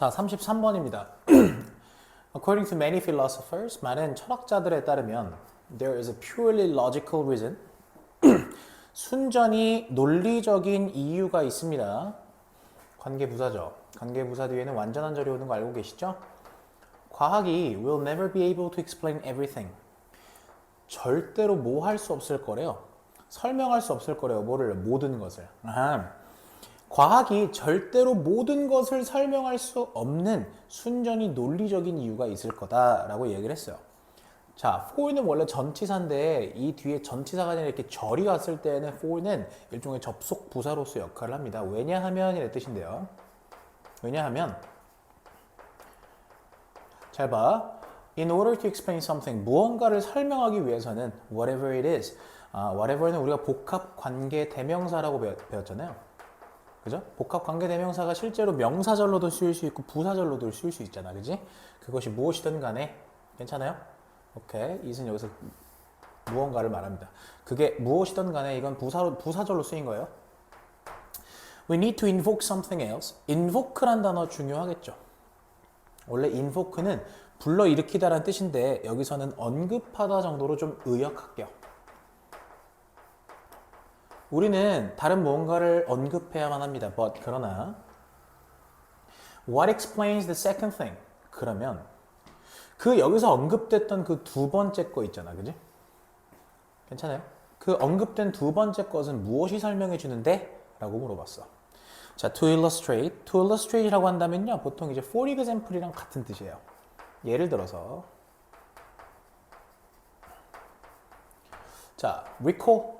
자, 33번입니다. According to many philosophers, 많은 철학자들에 따르면 there is a purely logical reason. 순전히 논리적인 이유가 있습니다. 관계부사죠. 관계부사 뒤에는 완전한 절이 오는 거 알고 계시죠? 과학이 will never be able to explain everything. 절대로 뭐 할 수 없을 거래요. 설명할 수 없을 거래요. 뭐를? 모든 것을. 과학이 절대로 모든 것을 설명할 수 없는 순전히 논리적인 이유가 있을 거다라고 얘기를 했어요. 자, for는 원래 전치사인데 이 뒤에 전치사가 아니라 이렇게 절이 왔을 때는 for는 일종의 접속 부사로서 역할을 합니다. 왜냐하면 이런 뜻인데요. 왜냐하면 잘 봐. In order to explain something, 무언가를 설명하기 위해서는 whatever it is, whatever는 우리가 복합 관계 대명사라고 배웠잖아요. 그죠? 복합 관계 대명사가 실제로 명사절로도 쓰일 수 있고 부사절로도 쓰일 수 있잖아. 그지? 그것이 무엇이든 간에 괜찮아요? 오케이. 이은 여기서 무언가를 말합니다. 그게 무엇이든 간에 이건 부사절로 쓰인 거예요. We need to invoke something else. invoke란 단어 중요하겠죠. 원래 invoke는 불러일으키다라는 뜻인데 여기서는 언급하다 정도로 좀 의역할게요. 우리는 다른 무언가를 언급해야만 합니다. But 그러나 What explains the second thing? 그러면 그 여기서 언급됐던 그 두 번째 거 있잖아. 그지? 괜찮아요? 그 언급된 두 번째 것은 무엇이 설명해 주는데? 라고 물어봤어. 자, to illustrate라고 한다면요. 보통 이제 for example이랑 같은 뜻이에요. 예를 들어서 자, recall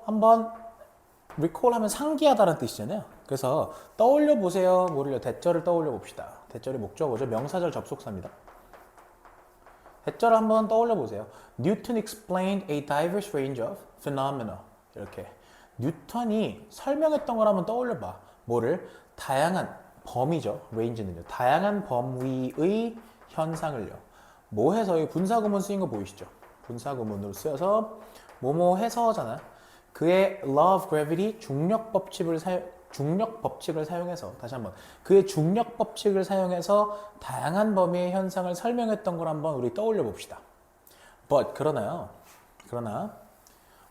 하면 상기하다라는 뜻이잖아요. 그래서 떠올려 보세요. 뭐를요? 대절을 떠올려 봅시다. 대절이 목적어죠. 명사절 접속사입니다. 대절을 한번 떠올려 보세요. Newton explained a diverse range of phenomena. 이렇게 뉴턴이 설명했던 걸 한번 떠올려 봐. 뭐를? 다양한 범위죠. range는요. 다양한 범위의 현상을요. 뭐 해서 이 분사구문 쓰인 거 보이시죠? 분사구문으로 쓰여서 뭐뭐 해서잖아. 그의 law of gravity 중력 법칙을 사용해서 다시 한번 그의 중력 법칙을 사용해서 다양한 범위의 현상을 설명했던 걸 한번 우리 떠올려 봅시다. But 그러나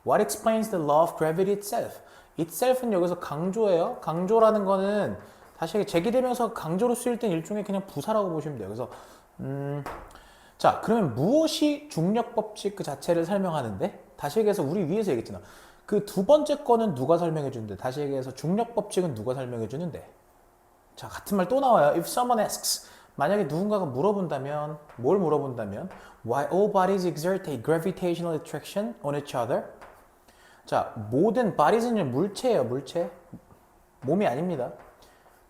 what explains the law of gravity itself? itself은 여기서 강조예요. 강조라는 거는 다시 제기되면서 강조로 쓰일 땐 일종의 그냥 부사라고 보시면 돼요. 그래서 자, 그러면 무엇이 중력 법칙 그 자체를 설명하는데? 다시 얘기해서 우리 위에서 얘기했잖아. 그 두 번째 거는 누가 설명해 주는데? 다시 얘기해서 중력 법칙은 누가 설명해 주는데? 자, 같은 말 또 나와요. If someone asks, 만약에 누군가가 물어본다면, 뭘 물어본다면? Why all bodies exert a gravitational attraction on each other? 자, 모든 bodies는 물체예요, 물체. 몸이 아닙니다.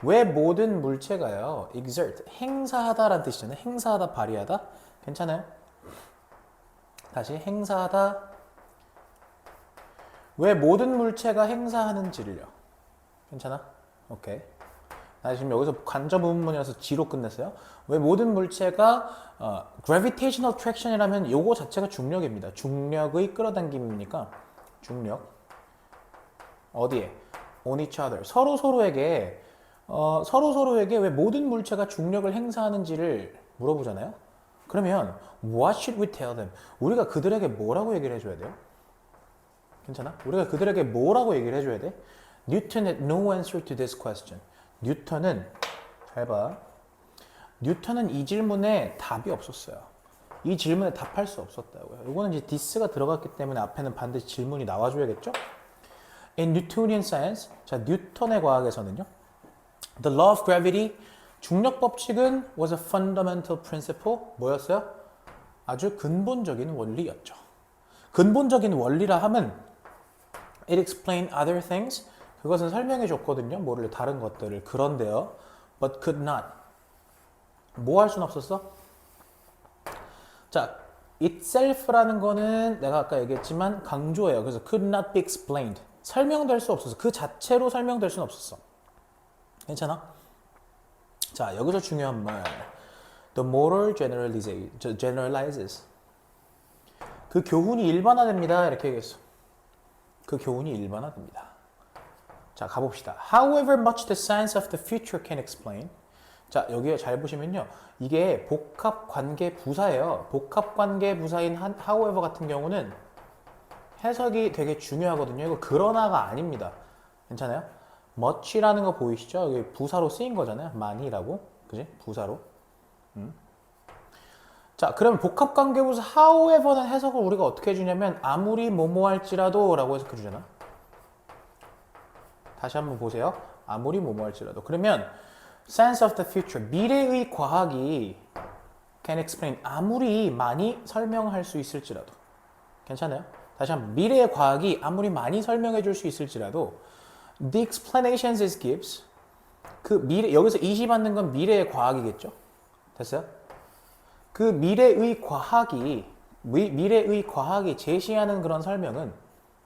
왜 모든 물체가요? exert, 행사하다라는 뜻이잖아요. 행사하다, 발휘하다. 괜찮아요? 다시 행사하다. 왜 모든 물체가 행사하는지를요. 괜찮아? 오케이. 나 지금 여기서 간접 의문문이라서 G로 끝냈어요. 왜 모든 물체가 gravitational attraction이라면 요거 자체가 중력입니다. 중력의 끌어당김이니까 중력. 어디에? on each other. 서로에게 왜 모든 물체가 중력을 행사하는지를 물어보잖아요. 그러면 what should we tell them? 우리가 그들에게 뭐라고 얘기를 해줘야 돼요? 괜찮아? 우리가 그들에게 뭐라고 얘기를 해줘야 돼? Newton had no answer to this question. 뉴턴은 잘 봐. 뉴턴은 이 질문에 답이 없었어요. 이 질문에 답할 수 없었다고요. 이거는 이제 this가 들어갔기 때문에 앞에는 반드시 질문이 나와줘야겠죠? In Newtonian science, 자 뉴턴의 과학에서는요. The law of gravity, 중력 법칙은 was a fundamental principle. 뭐였어요? 아주 근본적인 원리였죠. 근본적인 원리라 함은 it explained other things. 그것은 설명해 줬거든요. 뭐를 다른 것들을. 그런데요. but could not. 뭐 할 수는 없었어? 자, itself라는 거는 내가 아까 얘기했지만 강조예요. 그래서 could not be explained. 설명될 수 없었어. 그 자체로 설명될 수는 없었어. 괜찮아? 자, 여기서 중요한 말. The moral generalizes. 그 교훈이 일반화됩니다. 이렇게 얘기했어. 그 교훈이 일반화됩니다. 자, 가봅시다. However much the science of the future can explain. 자, 여기에 잘 보시면요. 이게 복합관계 부사예요. 복합관계 부사인 however 같은 경우는 해석이 되게 중요하거든요. 이거 그러나가 아닙니다. 괜찮아요? much라는 거 보이시죠? 여기 부사로 쓰인 거잖아요. 많이라고. 그지? 부사로. 자, 그럼 복합관계부사 however는 해석을 우리가 어떻게 해주냐면 아무리 뭐뭐 할지라도 라고 해석해 주잖아. 다시 한번 보세요. 아무리 뭐뭐 할지라도. 그러면 sense of the future, 미래의 과학이 can explain, 아무리 많이 설명할 수 있을지라도. 괜찮아요? 다시 한번, 미래의 과학이 아무리 많이 설명해 줄 수 있을지라도 the explanations it gives, 그 미래, 여기서 이시 받는 건 미래의 과학이겠죠? 됐어요? 그 미래의 과학이 제시하는 그런 설명은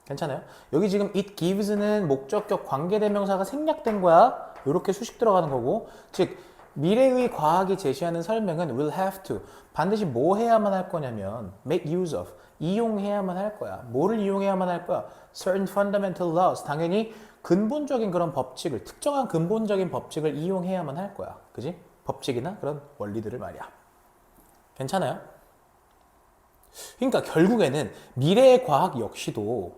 괜찮아요? 여기 지금 it gives는 목적격 관계대명사가 생략된 거야. 이렇게 수식 들어가는 거고, 즉 미래의 과학이 제시하는 설명은 will have to, 반드시 뭐 해야만 할 거냐면 make use of, 이용해야만 할 거야. 뭐를 이용해야만 할 거야? certain fundamental laws, 당연히 근본적인 그런 법칙을, 특정한 근본적인 법칙을 이용해야만 할 거야. 그지? 법칙이나 그런 원리들을 말이야. 괜찮아요? 그러니까 결국에는 미래의 과학 역시도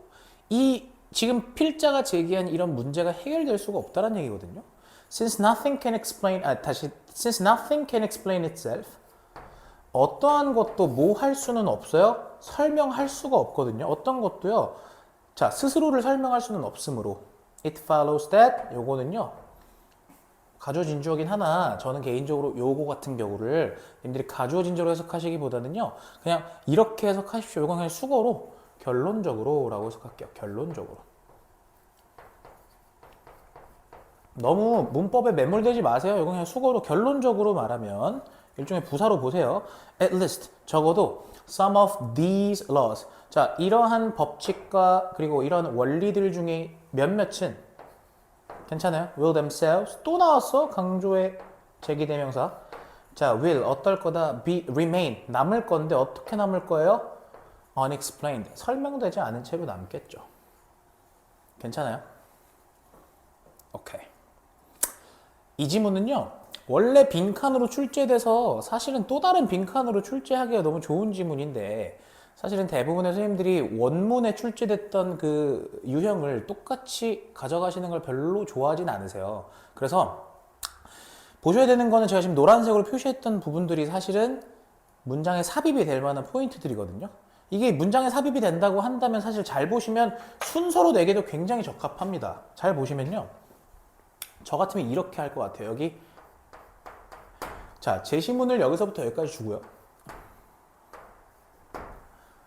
이 지금 필자가 제기한 이런 문제가 해결될 수가 없다는 얘기거든요. Since nothing can explain, since nothing can explain itself, 어떠한 것도 뭐 할 수는 없어요? 설명할 수가 없거든요. 어떤 것도요. 자, 스스로를 설명할 수는 없으므로 it follows that, 요거는요. 가주어 진주어긴 하나, 저는 개인적으로 요거 같은 경우를 님들이 가주어 진주어로 해석하시기보다는요. 그냥 이렇게 해석하십시오. 요건 그냥 수거로 결론적으로 라고 해석할게요. 결론적으로. 너무 문법에 매몰되지 마세요. 이건 그냥 수거로 결론적으로 말하면 일종의 부사로 보세요. At least, 적어도 some of these laws. 자, 이러한 법칙과 그리고 이런 원리들 중에 몇몇은 괜찮아요? will themselves, 또 나왔어. 강조의 제기대명사. 자, will 어떨 거다. be, remain, 남을 건데 어떻게 남을 거예요? unexplained, 설명되지 않은 채로 남겠죠. 괜찮아요? 오케이. 이 지문은요, 원래 빈칸으로 출제돼서 사실은 또 다른 빈칸으로 출제하기가 너무 좋은 지문인데, 사실은 대부분의 선생님들이 원문에 출제됐던 그 유형을 똑같이 가져가시는 걸 별로 좋아하진 않으세요. 그래서 보셔야 되는 거는 제가 지금 노란색으로 표시했던 부분들이 사실은 문장에 삽입이 될 만한 포인트들이거든요. 이게 문장에 삽입이 된다고 한다면 사실 잘 보시면 순서로 내기도 굉장히 적합합니다. 잘 보시면요. 저 같으면 이렇게 할 것 같아요. 여기. 자, 제시문을 여기서부터 여기까지 주고요.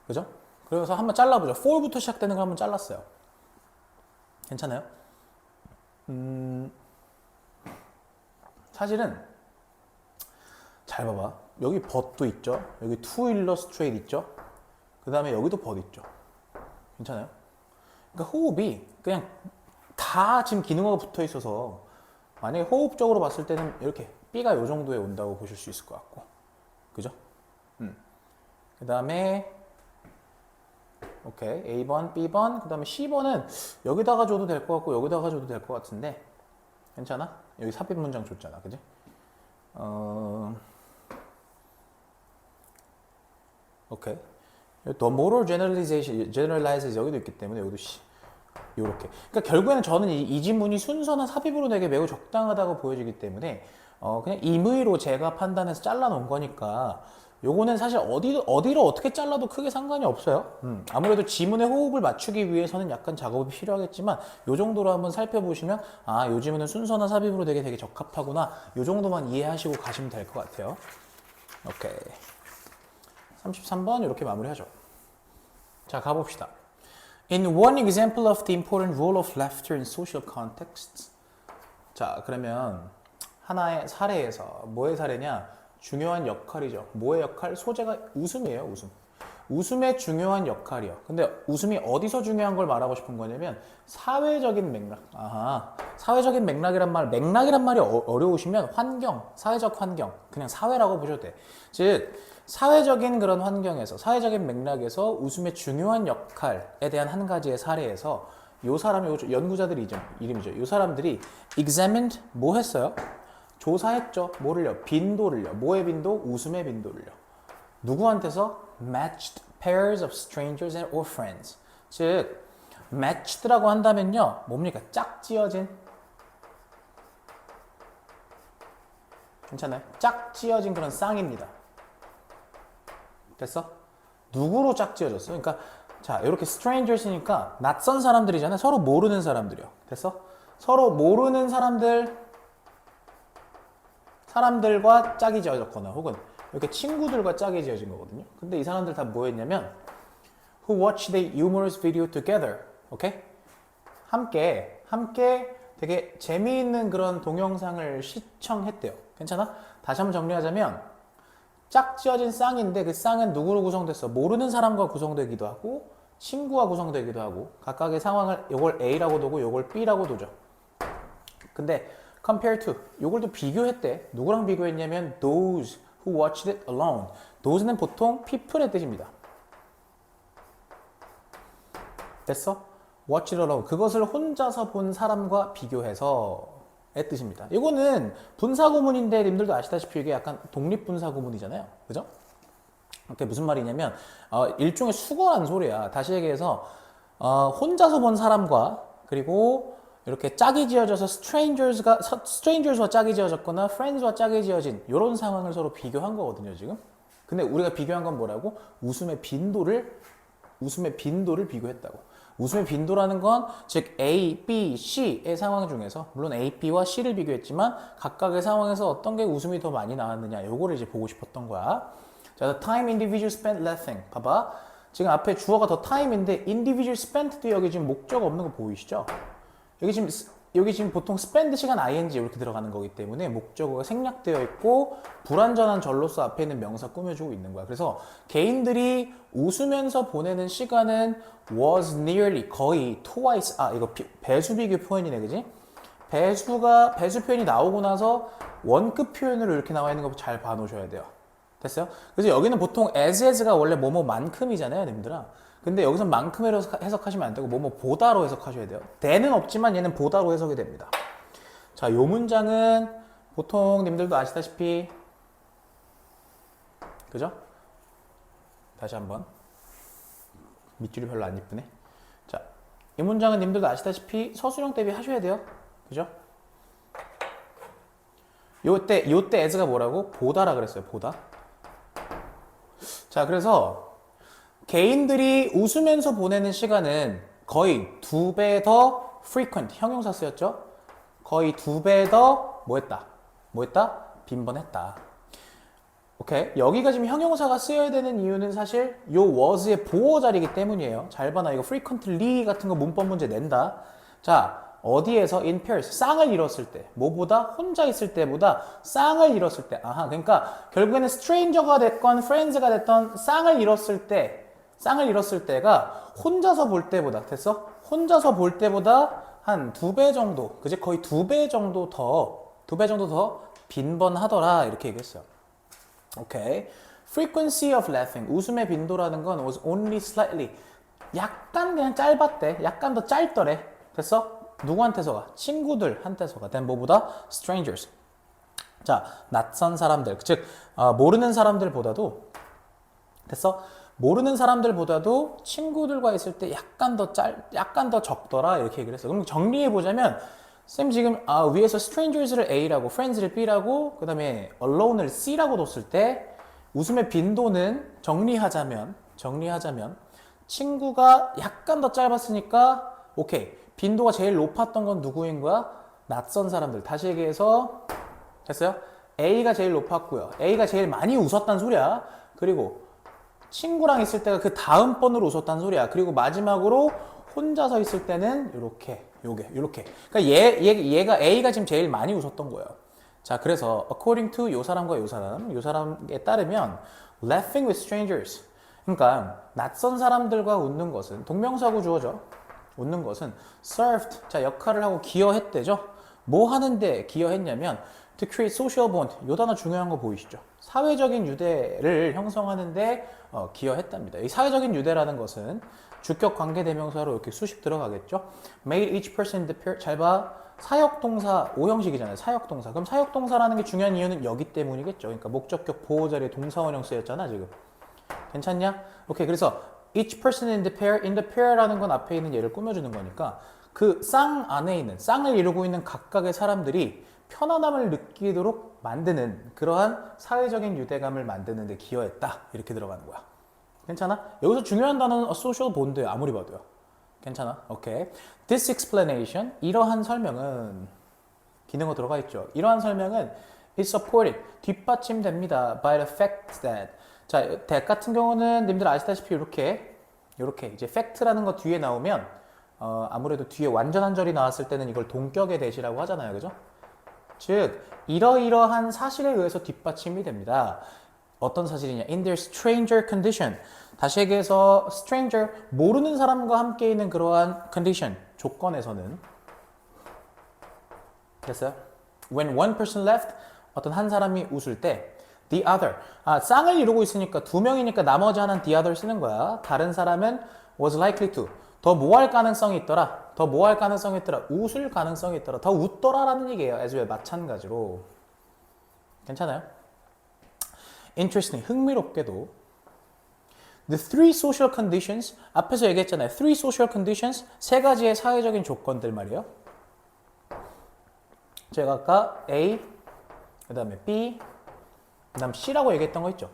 그죠? 그래서 한번 잘라보죠. for부터 시작되는 걸 한번 잘랐어요. 괜찮아요? 사실은 잘 봐봐. 여기 but도 있죠. 여기 to illustrate 있죠. 그 다음에 여기도 but 있죠. 괜찮아요? 그러니까 호흡이 그냥 다 지금 기능어가 붙어 있어서 만약에 호흡적으로 봤을 때는 이렇게 B가 요 정도에 온다고 보실 수 있을 것 같고. 그죠? 그 다음에 오케이. A번, B번, 그 다음에 C번은 여기다가 줘도 될 것 같고 여기다가 줘도 될 것 같은데 괜찮아? 여기 삽입 문장 줬잖아. 그지? 오케이. The moral generalizes 여기도 있기 때문에 여기도 요렇게. 그러니까 결국에는 저는 이 지문이 순서나 삽입으로 내게 매우 적당하다고 보여지기 때문에 그냥 임의로 제가 판단해서 잘라놓은 거니까 요거는 사실 어디로 어떻게 잘라도 크게 상관이 없어요. 아무래도 지문의 호흡을 맞추기 위해서는 약간 작업이 필요하겠지만 요 정도로 한번 살펴보시면 아, 요 지문은 순서나 삽입으로 되게 적합하구나. 요 정도만 이해하시고 가시면 될 것 같아요. 오케이. 33번 이렇게 마무리하죠. 자, 가봅시다. In one example of the important role of laughter in social contexts. 자, 그러면 하나의 사례에서 뭐의 사례냐? 중요한 역할이죠. 뭐의 역할? 소재가 웃음이에요. 웃음. 웃음의 중요한 역할이요. 근데 웃음이 어디서 중요한 걸 말하고 싶은 거냐면 사회적인 맥락. 아하. 사회적인 맥락이란 말이 어려우시면 환경, 사회적 환경, 그냥 사회라고 보셔도 돼. 즉 사회적인 그런 환경에서, 사회적인 맥락에서 웃음의 중요한 역할에 대한 한 가지의 사례에서 요 사람이 연구자들 이름이죠. 요 사람들이 examined 뭐 했어요? 조사했죠. 뭐를요? 빈도를요. 뭐의 빈도? 웃음의 빈도를요. 누구한테서? Matched pairs of strangers or friends. 즉 matched라고 한다면요. 뭡니까? 짝지어진. 괜찮아요? 짝지어진 그런 쌍입니다. 됐어? 누구로 짝지어졌어? 그러니까 자 이렇게 strangers니까 낯선 사람들이잖아요. 서로 모르는 사람들이요. 됐어? 서로 모르는 사람들과 짝이 지어졌거나 혹은 이렇게 친구들과 짝이 지어진 거거든요. 근데 이 사람들 다 뭐였냐면 who watched the humorous video together. 오케이? 함께 되게 재미있는 그런 동영상을 시청했대요. 괜찮아? 다시 한번 정리하자면 짝지어진 쌍인데 그 쌍은 누구로 구성됐어? 모르는 사람과 구성되기도 하고 친구와 구성되기도 하고 각각의 상황을 요걸 A라고 두고 요걸 B라고 두죠. 근데 compare to 요걸 또 비교했대. 누구랑 비교했냐면 those who watched it alone. those는 보통 people의 뜻입니다. 됐어? watch it alone. 그것을 혼자서 본 사람과 비교해서 의 뜻입니다. 이거는 분사구문인데 님들도 아시다시피 이게 약간 독립분사구문이잖아요. 그죠? 그게 무슨 말이냐면 일종의 수거한 소리야. 다시 얘기해서 혼자서 본 사람과 그리고 이렇게 짝이 지어져서 strangers와 짝이 지어졌거나 friends와 짝이 지어진 이런 상황을 서로 비교한 거거든요, 지금. 근데 우리가 비교한 건 뭐라고? 웃음의 빈도를 비교했다고. 웃음의 빈도라는 건 즉 A, B, C의 상황 중에서 물론 A, B와 C를 비교했지만 각각의 상황에서 어떤 게 웃음이 더 많이 나왔느냐 요거를 이제 보고 싶었던 거야. 자, the time individual spent laughing. 봐봐. 지금 앞에 주어가 the time인데 individual spent도 여기 지금 목적 없는 거 보이시죠? 여기 지금 보통 spend 시간 ing 이렇게 들어가는 거기 때문에 목적어가 생략되어 있고 불완전한 절로서 앞에 있는 명사 꾸며주고 있는 거야. 그래서 개인들이 웃으면서 보내는 시간은 was nearly 거의 twice 이거 배수 비교 표현이네, 그지? 배수 표현이 나오고 나서 원급 표현으로 이렇게 나와 있는 거 잘 봐놓으셔야 돼요. 됐어요? 그래서 여기는 보통 as가 원래 뭐뭐만큼이잖아요, 님들아. 근데 여기서 만큼으로 해석하시면 안 되고 뭐뭐 보다로 해석하셔야 돼요. 대는 없지만 얘는 보다로 해석이 됩니다. 자, 요 문장은 보통 님들도 아시다시피 그죠? 다시 한번 밑줄이 별로 안 이쁘네. 자, 이 문장은 님들도 아시다시피 서술형 대비 하셔야 돼요. 그죠? 요때 as가 뭐라고? 보다라 그랬어요. 보다. 자, 그래서 개인들이 웃으면서 보내는 시간은 거의 2배 더 frequent, 형용사 쓰였죠? 거의 2배 더 뭐했다? 빈번했다. 오케이? 여기가 지금 형용사가 쓰여야 되는 이유는 사실 요 was의 보어 자리이기 때문이에요. 잘 봐나 이거 frequently 같은 거 문법 문제 낸다. 자, 어디에서? in pairs, 쌍을 이뤘을 때. 뭐보다? 혼자 있을 때보다 쌍을 이뤘을 때. 아하, 그러니까 결국에는 stranger가 됐건 friends가 됐던 쌍을 이뤘을 때가 혼자서 볼 때보다, 됐어? 혼자서 볼 때보다 한 2배 정도, 그제 거의 2배 정도 더 빈번하더라. 이렇게 얘기했어요. 오케이. frequency of laughing, 웃음의 빈도라는 건 was only slightly, 약간 그냥 짧았대. 약간 더 짧더래. 됐어? 누구한테서가? 친구들한테서가. 된 뭐보다? strangers. 자, 낯선 사람들, 즉 모르는 사람들보다도, 됐어? 모르는 사람들보다도 친구들과 있을 때 약간 더 적더라. 이렇게 얘기를 했어. 그럼 정리해 보자면 쌤 지금 위에서 strangers를 A라고 friends를 B라고 그 다음에 alone을 C라고 뒀을 때 웃음의 빈도는 정리하자면 친구가 약간 더 짧았으니까 오케이. 빈도가 제일 높았던 건 누구인 거야? 낯선 사람들. 다시 얘기해서 됐어요? A가 제일 높았고요. A가 제일 많이 웃었단 소리야. 그리고 친구랑 있을 때가 그 다음 번으로 웃었단 소리야. 그리고 마지막으로 혼자서 있을 때는 요렇게. 그러니까 얘가 A가 지금 제일 많이 웃었던 거예요. 자, 그래서 according to 요 사람과 요 사람에 따르면 laughing with strangers. 그러니까 낯선 사람들과 웃는 것은 동명사고 주어져. 웃는 것은 served. 자, 역할을 하고 기여했대죠. 뭐 하는데 기여했냐면 to create social bond. 요 단어 중요한 거 보이시죠? 사회적인 유대를 형성하는데 기여했답니다. 이 사회적인 유대라는 것은 주격 관계 대명사로 이렇게 수식 들어가겠죠. Made each person in the pair. 잘 봐. 사역동사 오형식이잖아요. 사역동사. 그럼 사역동사라는 게 중요한 이유는 여기 때문이겠죠. 그러니까 목적격 보호 자리에 동사원형 쓰였잖아 지금. 괜찮냐? 오케이. 그래서 each person in the pair라는 건 앞에 있는 얘를 꾸며주는 거니까 그 쌍 안에 있는 쌍을 이루고 있는 각각의 사람들이 편안함을 느끼도록 만드는 그러한 사회적인 유대감을 만드는 데 기여했다. 이렇게 들어가는 거야. 괜찮아? 여기서 중요한 단어는 social bond예요. 아무리 봐도요. 괜찮아? 오케이. This explanation, 이러한 설명은 기능어 들어가 있죠. 이러한 설명은 is supported, 뒷받침됩니다. by the fact that. 자, that 같은 경우는 님들 아시다시피 이렇게 이제 fact라는 거 뒤에 나오면 아무래도 뒤에 완전 한 절이 나왔을 때는 이걸 동격의 대시라고 하잖아요. 그죠? 즉 이러이러한 사실에 의해서 뒷받침이 됩니다. 어떤 사실이냐? In their stranger condition. 다시 얘기해서 stranger, 모르는 사람과 함께 있는 그러한 condition, 조건에서는 됐어요? When one person left, 어떤 한 사람이 웃을 때 the other, 쌍을 이루고 있으니까 두 명이니까 나머지 하나는 the other 쓰는 거야. 다른 사람은 was likely to, 더 뭐 할 가능성이 있더라. 더 뭐 할 가능성이 있더라. 웃을 가능성이 있더라. 더 웃더라라는 얘기예요. as well, 마찬가지로. 괜찮아요? Interesting, 흥미롭게도 the three social conditions, 앞에서 얘기했잖아요. three social conditions, 세 가지의 사회적인 조건들 말이에요. 제가 아까 A, 그 다음에 B, 그 다음 C라고 얘기했던 거 있죠.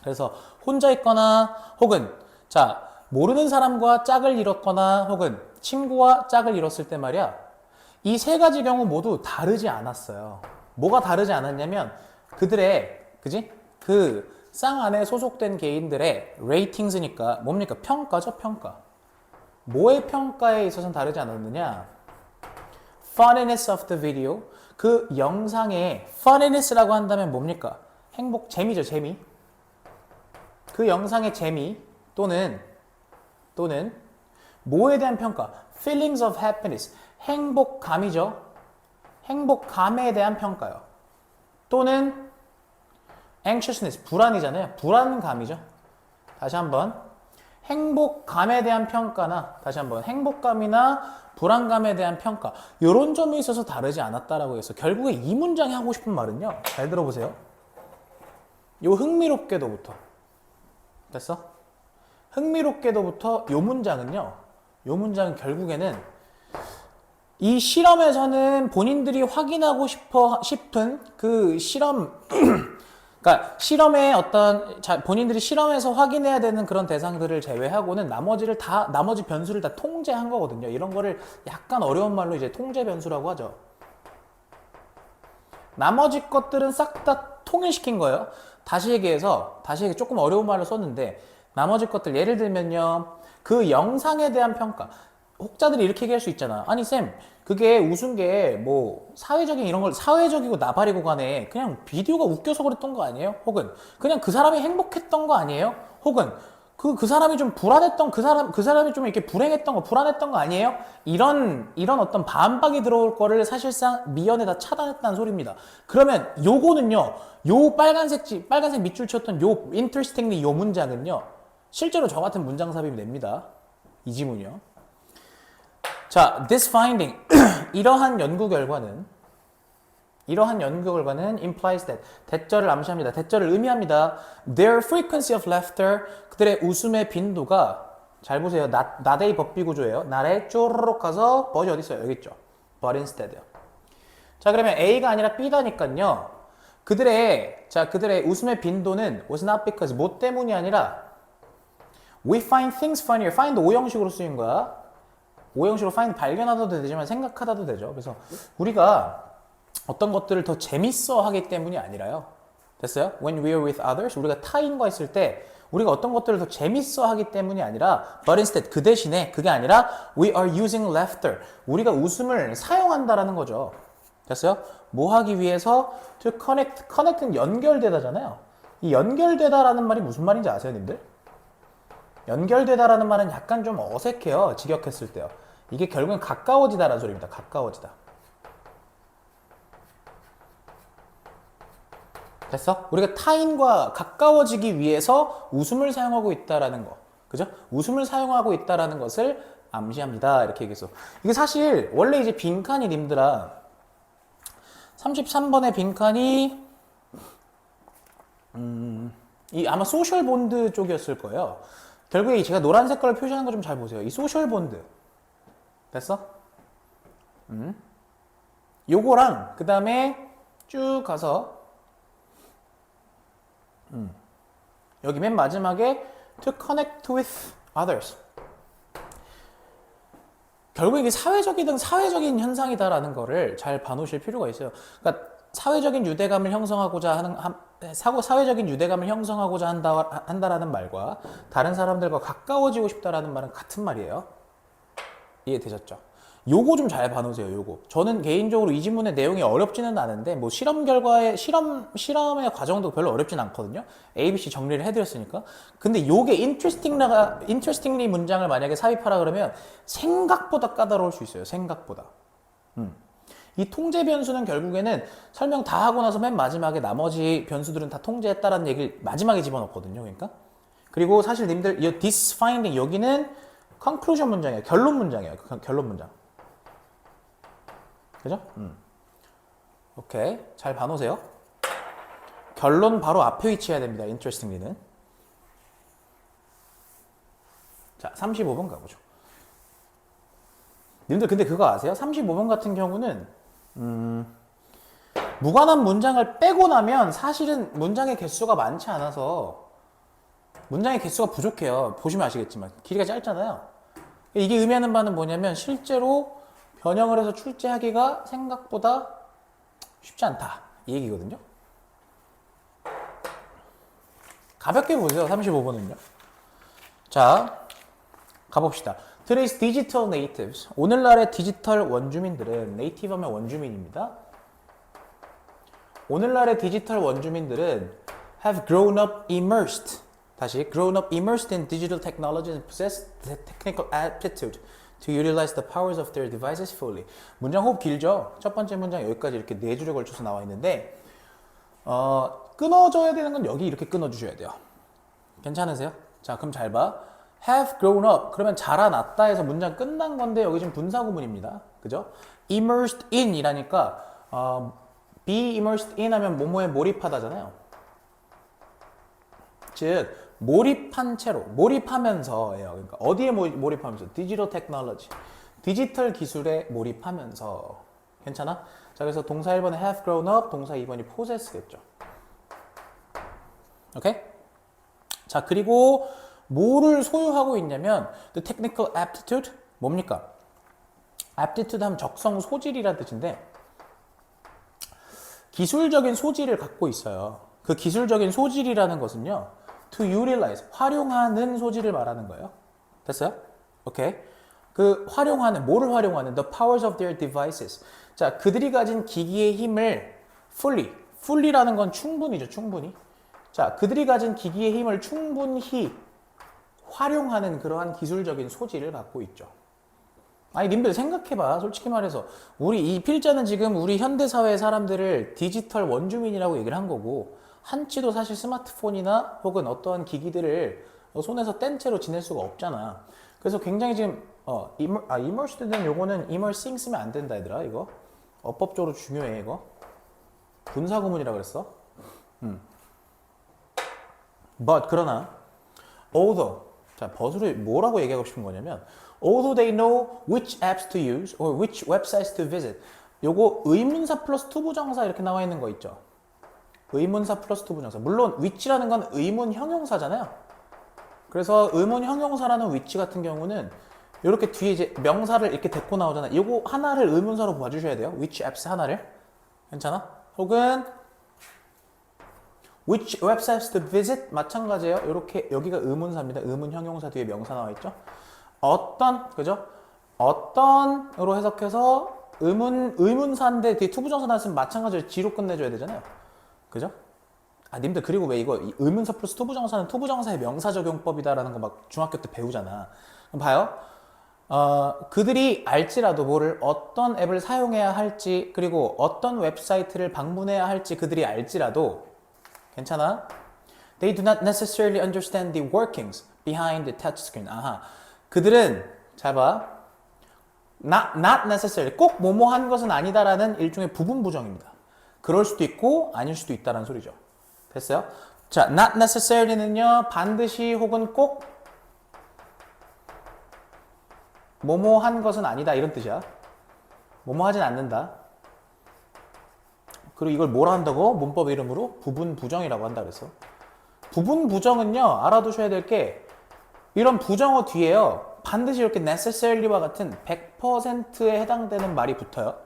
그래서 혼자 있거나 혹은 자 모르는 사람과 짝을 이뤘거나 혹은 친구와 짝을 이뤘을 때 말이야. 이 세 가지 경우 모두 다르지 않았어요. 뭐가 다르지 않았냐면 그들의 그지? 그 쌍 안에 소속된 개인들의 레이팅스니까 뭡니까? 평가죠, 평가. 뭐의 평가에 있어서는 다르지 않았느냐? Funniness of the video. 그 영상의 funniness라고 한다면 뭡니까? 행복, 재미죠, 재미. 그 영상의 재미 또는 뭐에 대한 평가? Feelings of happiness. 행복감이죠. 행복감에 대한 평가요. 또는 anxiousness, 불안이잖아요. 불안감이죠. 다시 한번 행복감에 대한 평가나 다시 한번 행복감이나 불안감에 대한 평가 이런 점에 있어서 다르지 않았다라고 해서 결국에 이 문장이 하고 싶은 말은요. 잘 들어보세요. 요 흥미롭게도부터 됐어? 흥미롭게도부터 요 문장은요. 요 문장은 결국에는 이 실험에서는 본인들이 확인하고 싶은 그 실험 그러니까 실험에 어떤 본인들이 실험에서 확인해야 되는 그런 대상들을 제외하고는 나머지 변수를 다 통제한 거거든요. 이런 거를 약간 어려운 말로 이제 통제 변수라고 하죠. 나머지 것들은 싹 다 통일시킨 거예요. 다시 얘기해서 조금 어려운 말로 썼는데 나머지 것들 예를 들면요. 그 영상에 대한 평가. 혹자들이 이렇게 얘기할 수 있잖아. 아니 쌤 그게 웃은 게 뭐 사회적인 이런 걸 사회적이고 나발이고 간에 그냥 비디오가 웃겨서 그랬던 거 아니에요? 혹은 그냥 그 사람이 행복했던 거 아니에요? 혹은 그 사람이 좀 불안했던 그 사람이 좀 이렇게 불행했던 거 불안했던 거 아니에요? 이런 어떤 반박이 들어올 거를 사실상 미연에다 차단했다는 소리입니다. 그러면 요거는요. 요 빨간색 밑줄 쳤던 요 interestingly 요 문장은요. 실제로 저 같은 문장 삽입이 됩니다. 이 지문이요. 자, this finding 이러한 연구 결과는 implies that 대절을 암시합니다. 대절을 의미합니다. Their frequency of laughter 그들의 웃음의 빈도가 잘 보세요. not의 법비 구조예요. not에 쪼르륵 가서 but이 어디 있어요? 여기 있죠. but instead요. 자, 그러면 A가 아니라 B다니까요. 그들의 웃음의 빈도는 was not because 뭐 때문이 아니라 we find things funnier. find 오형식으로 쓰인 거야. 오형식으로 find 발견하다도 되지만 생각하다도 되죠. 그래서 우리가 어떤 것들을 더 재밌어 하기 때문이 아니라요. 됐어요? When we are with others, 우리가 타인과 있을 때 우리가 어떤 것들을 더 재밌어 하기 때문이 아니라 but instead, 그 대신에 그게 아니라 we are using laughter. 우리가 웃음을 사용한다라는 거죠. 됐어요? 뭐 하기 위해서 to connect는 연결되다잖아요. 이 연결되다라는 말이 무슨 말인지 아세요, 님들? 연결되다라는 말은 약간 좀 어색해요. 직역했을 때요. 이게 결국엔 가까워지다라는 소리입니다. 가까워지다. 됐어? 우리가 타인과 가까워지기 위해서 웃음을 사용하고 있다라는 거. 그죠? 웃음을 사용하고 있다라는 것을 암시합니다. 이렇게 얘기해서. 이게 사실 원래 이제 빈칸이 님들아 33번의 빈칸이 이 아마 소셜 본드 쪽이었을 거예요. 결국에 제가 노란 색깔을 표시하는 거 좀 잘 보세요. 이 소셜 본드 됐어? 요거랑 그 다음에 쭉 가서 여기 맨 마지막에 to connect with others. 결국 이게 사회적인 현상이다라는 거를 잘 봐놓으실 필요가 있어요. 그러니까 사회적인 유대감을 형성하고자 사회적인 유대감을 형성하고자 한다라는 말과 다른 사람들과 가까워지고 싶다라는 말은 같은 말이에요. 이해되셨죠? 요거 좀 잘 봐놓으세요. 요거. 저는 개인적으로 이 지문의 내용이 어렵지는 않은데 뭐 실험의 과정도 별로 어렵진 않거든요. ABC 정리를 해드렸으니까. 근데 요게 interestingly 문장을 만약에 삽입하라 그러면 생각보다 까다로울 수 있어요. 생각보다. 이 통제 변수는 결국에는 설명 다 하고 나서 맨 마지막에 나머지 변수들은 다 통제했다라는 얘기를 마지막에 집어넣거든요. 그러니까. 그리고 사실 님들 이 this finding 여기는 conclusion 문장이에요. 결론 문장이에요. 결론 문장. 그죠? 오케이. 잘 봐놓으세요. 결론 바로 앞에 위치해야 됩니다. interestingly는. 자, 35번 가보죠. 님들 근데 그거 아세요? 35번 같은 경우는 무관한 문장을 빼고 나면 사실은 문장의 개수가 많지 않아서 문장의 개수가 부족해요. 보시면 아시겠지만 길이가 짧잖아요. 이게 의미하는 바는 뭐냐면 실제로 변형을 해서 출제하기가 생각보다 쉽지 않다 이 얘기거든요. 가볍게 보세요. 35번은요. 자, 가봅시다. Today's digital natives. 오늘날의 디지털 원주민들은 네이티브 하면 원주민입니다. 오늘날의 디지털 원주민들은 have grown up immersed. 다시 grown up immersed in digital technologies and possess the technical aptitude to utilize the powers of their devices fully. 문장 호흡 길죠? 첫 번째 문장 여기까지 이렇게 4줄에 걸쳐서 나와 있는데 끊어져야 되는 건 여기 이렇게 끊어주셔야 돼요. 괜찮으세요? 자, 그럼 잘 봐. have grown up 그러면 자라났다 해서 문장 끝난 건데 여기 지금 분사구문입니다. 그죠? immersed in 이라니까 be immersed in 하면 뭐뭐에 몰입하다잖아요. 즉 몰입한 채로 몰입하면서예요. 그러니까 어디에 몰입하면서? 디지털 테크놀로지 디지털 기술에 몰입하면서. 괜찮아? 자, 그래서 동사 1번에 have grown up, 동사 2번이 possess겠죠. 오케이? 자, 그리고 뭐를 소유하고 있냐면 the technical aptitude 뭡니까? aptitude 하면 적성 소질이라는 뜻인데 기술적인 소질을 갖고 있어요. 그 기술적인 소질이라는 것은요 to utilize 활용하는 소질을 말하는 거예요. 됐어요? 오케이. 그 활용하는 뭐를 활용하는 the powers of their devices. 자, 그들이 가진 기기의 힘을 fully라는 건 충분히죠. 충분히. 자, 그들이 가진 기기의 힘을 충분히 활용하는 그러한 기술적인 소질을 갖고 있죠. 아니, 님들 생각해봐. 솔직히 말해서 우리 이 필자는 지금 우리 현대사회 사람들을 디지털 원주민이라고 얘기를 한 거고 한치도 사실 스마트폰이나 혹은 어떠한 기기들을 손에서 뗀 채로 지낼 수가 없잖아. 그래서 굉장히 지금 immersed는 요거는 immersing 쓰면 안 된다 얘들아. 이거 어법적으로 중요해. 이거 분사구문이라 그랬어. But 그러나 although 자, but을 뭐라고 얘기하고 싶은 거냐면 although they know which apps to use or which websites to visit. 요거 의문사 플러스 투부정사 이렇게 나와 있는 거 있죠. 의문사 플러스 투부정사. 물론 which라는 건 의문 형용사잖아요. 그래서 의문 형용사라는 which 같은 경우는 이렇게 뒤에 이제 명사를 이렇게 데리고 나오잖아요. 요거 하나를 의문사로 봐주셔야 돼요. which apps 하나를. 괜찮아? 혹은 which websites to visit 마찬가지예요. 이렇게 여기가 의문사입니다. 의문 형용사 뒤에 명사 나와 있죠. 어떤 그죠? 어떤으로 해석해서 의문사인데 뒤에 투부정사 나왔으면 마찬가지로 지로 끝내줘야 되잖아요. 그죠? 아, 님들 그리고 왜 이거 의문사 플러스 투부정사는 투부정사의 명사적용법이다라는 거 막 중학교 때 배우잖아. 그럼 봐요. 그들이 알지라도 뭐를 어떤 앱을 사용해야 할지 그리고 어떤 웹사이트를 방문해야 할지 그들이 알지라도 괜찮아? They do not necessarily understand the workings behind the touchscreen. 아하. 그들은 잘 봐. not necessarily. 꼭 뭐뭐 한 것은 아니다라는 일종의 부분 부정입니다. 그럴 수도 있고 아닐 수도 있다는 소리죠. 됐어요? 자, not necessary는요, 반드시 혹은 꼭 뭐뭐 한 것은 아니다 이런 뜻이야. 뭐뭐 하진 않는다. 그리고 이걸 뭐라 한다고? 문법 이름으로 부분 부정이라고 한다 그랬어. 부분 부정은요, 알아두셔야 될 게 이런 부정어 뒤에요, 반드시 이렇게 necessary와 같은 100%에 해당되는 말이 붙어요.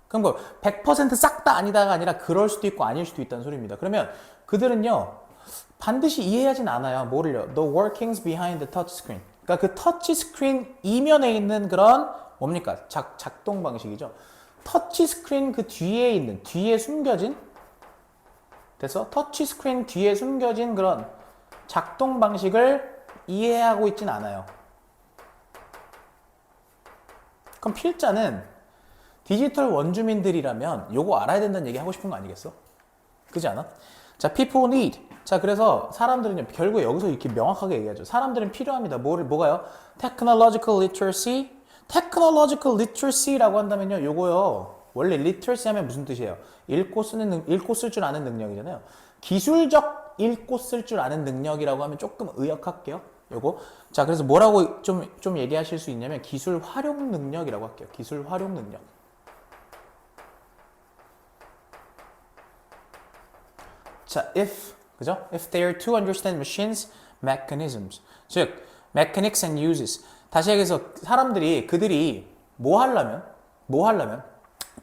그럼 뭐 100%싹 다 아니다가 아니라 그럴 수도 있고 아닐 수도 있다는 소리입니다. 그러면 그들은요, 반드시 이해하진 않아요. 뭐를요? The workings behind the touch screen. 그러니까 그 터치 스크린 이면에 있는 그런 뭡니까? 작동 방식이죠. 터치 스크린 그 뒤에 있는, 뒤에 숨겨진, 됐어? 터치 스크린 뒤에 숨겨진 그런 작동 방식을 이해하고 있진 않아요. 그럼 필자는 디지털 원주민들이라면 요거 알아야 된다는 얘기 하고 싶은 거 아니겠어? 그지 않아? 자, people need. 자, 그래서 사람들은 결국에 여기서 이렇게 명확하게 얘기하죠. 사람들은 필요합니다. 뭐가요? technological literacy. technological literacy라고 한다면요, 요거요. 원래 literacy 하면 무슨 뜻이에요? 읽고 쓸 줄 아는 능력이잖아요. 기술적 읽고 쓸 줄 아는 능력이라고 하면 조금 의역할게요. 요거. 자, 그래서 뭐라고 좀 얘기하실 수 있냐면 기술 활용 능력이라고 할게요. 기술 활용 능력. 자, 그죠? If they are to understand machines, mechanisms. 즉, mechanics and uses. 다시 얘기해서 그들이 뭐 하려면,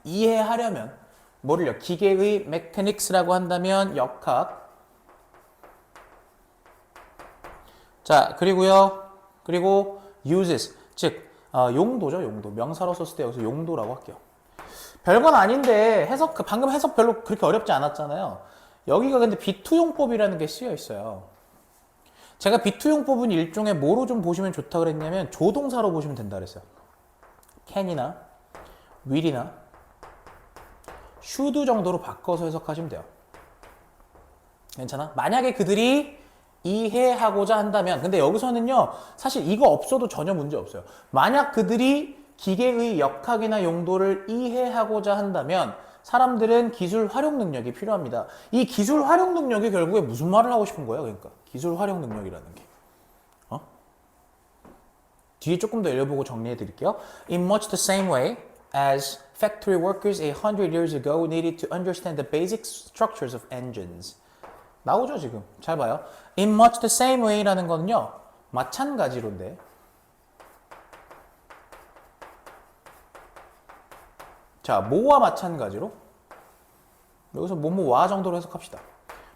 이해하려면, 뭐를요? 기계의 mechanics라고 한다면 역학. 자, 그리고 uses. 즉, 용도죠, 용도. 명사로 썼을 때 여기서 용도라고 할게요. 별건 아닌데, 방금 해석 별로 그렇게 어렵지 않았잖아요. 여기가 근데 비투용법이라는 게 쓰여 있어요. 제가 비투용법은 일종의 뭐로 좀 보시면 좋다 그랬냐면 조동사로 보시면 된다 그랬어요. can이나 will이나 should 정도로 바꿔서 해석하시면 돼요. 괜찮아? 만약에 그들이 이해하고자 한다면, 근데 여기서는요, 사실 이거 없어도 전혀 문제 없어요. 만약 그들이 기계의 역학이나 용도를 이해하고자 한다면 사람들은 기술 활용 능력이 필요합니다. 이 기술 활용 능력이 결국에 무슨 말을 하고 싶은 거예요? 그러니까 기술 활용 능력이라는 게. 뒤에 조금 더 읽어보고 정리해 드릴게요. In much the same way as factory workers 100 years ago needed to understand the basic structures of engines. 나오죠, 지금. 잘 봐요. In much the same way라는 거는요, 마찬가지로인데. 자, 뭐와 마찬가지로? 여기서 뭐와 정도로 해석합시다.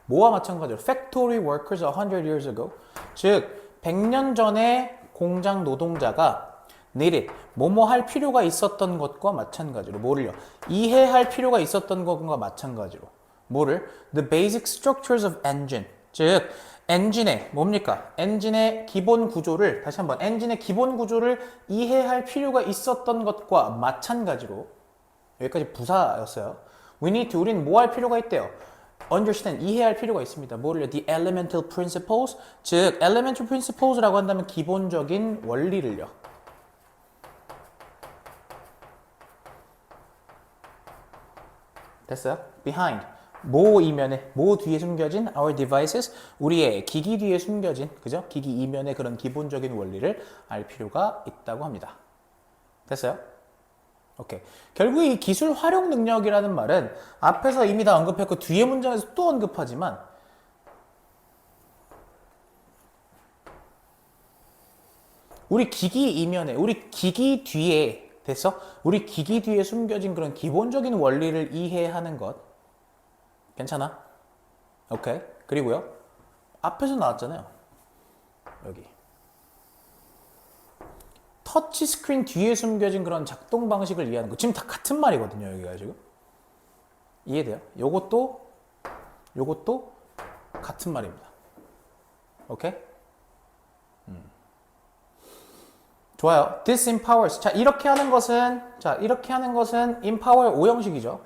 뭐와 마찬가지로 factory workers 100 years ago. 즉, 100년 전에 공장 노동자가 needed, 뭐뭐 할 필요가 있었던 것과 마찬가지로. 뭐를요? 이해할 필요가 있었던 것과 마찬가지로. 뭐를? The basic structures of engine. 즉, 엔진의 뭡니까? 엔진의 기본 구조를, 다시 한번, 엔진의 기본 구조를 이해할 필요가 있었던 것과 마찬가지로. 여기까지 부사였어요. 우리는 뭐 할 필요가 있대요? understand, 이해할 필요가 있습니다. 뭐를요? The elemental principles. 즉, elemental principles라고 한다면 기본적인 원리를요. 됐어요? behind. 뭐 이면에, 뭐 뒤에 숨겨진 our devices. 우리의 기기 뒤에 숨겨진, 그죠? 기기 이면에 그런 기본적인 원리를 알 필요가 있다고 합니다. 됐어요? 오케이. 결국 이 기술 활용 능력이라는 말은 앞에서 이미 다 언급했고 뒤에 문장에서 또 언급하지만 우리 기기 이면에, 우리 기기 뒤에, 됐어? 우리 기기 뒤에 숨겨진 그런 기본적인 원리를 이해하는 것. 괜찮아? 오케이. 그리고요. 앞에서 나왔잖아요. 여기. 터치 스크린 뒤에 숨겨진 그런 작동 방식을 이해하는 거. 지금 다 같은 말이거든요, 여기가 지금. 이해돼요? 요것도 같은 말입니다. 오케이? 좋아요. This empowers. 자, 이렇게 하는 것은 empower 5형식이죠.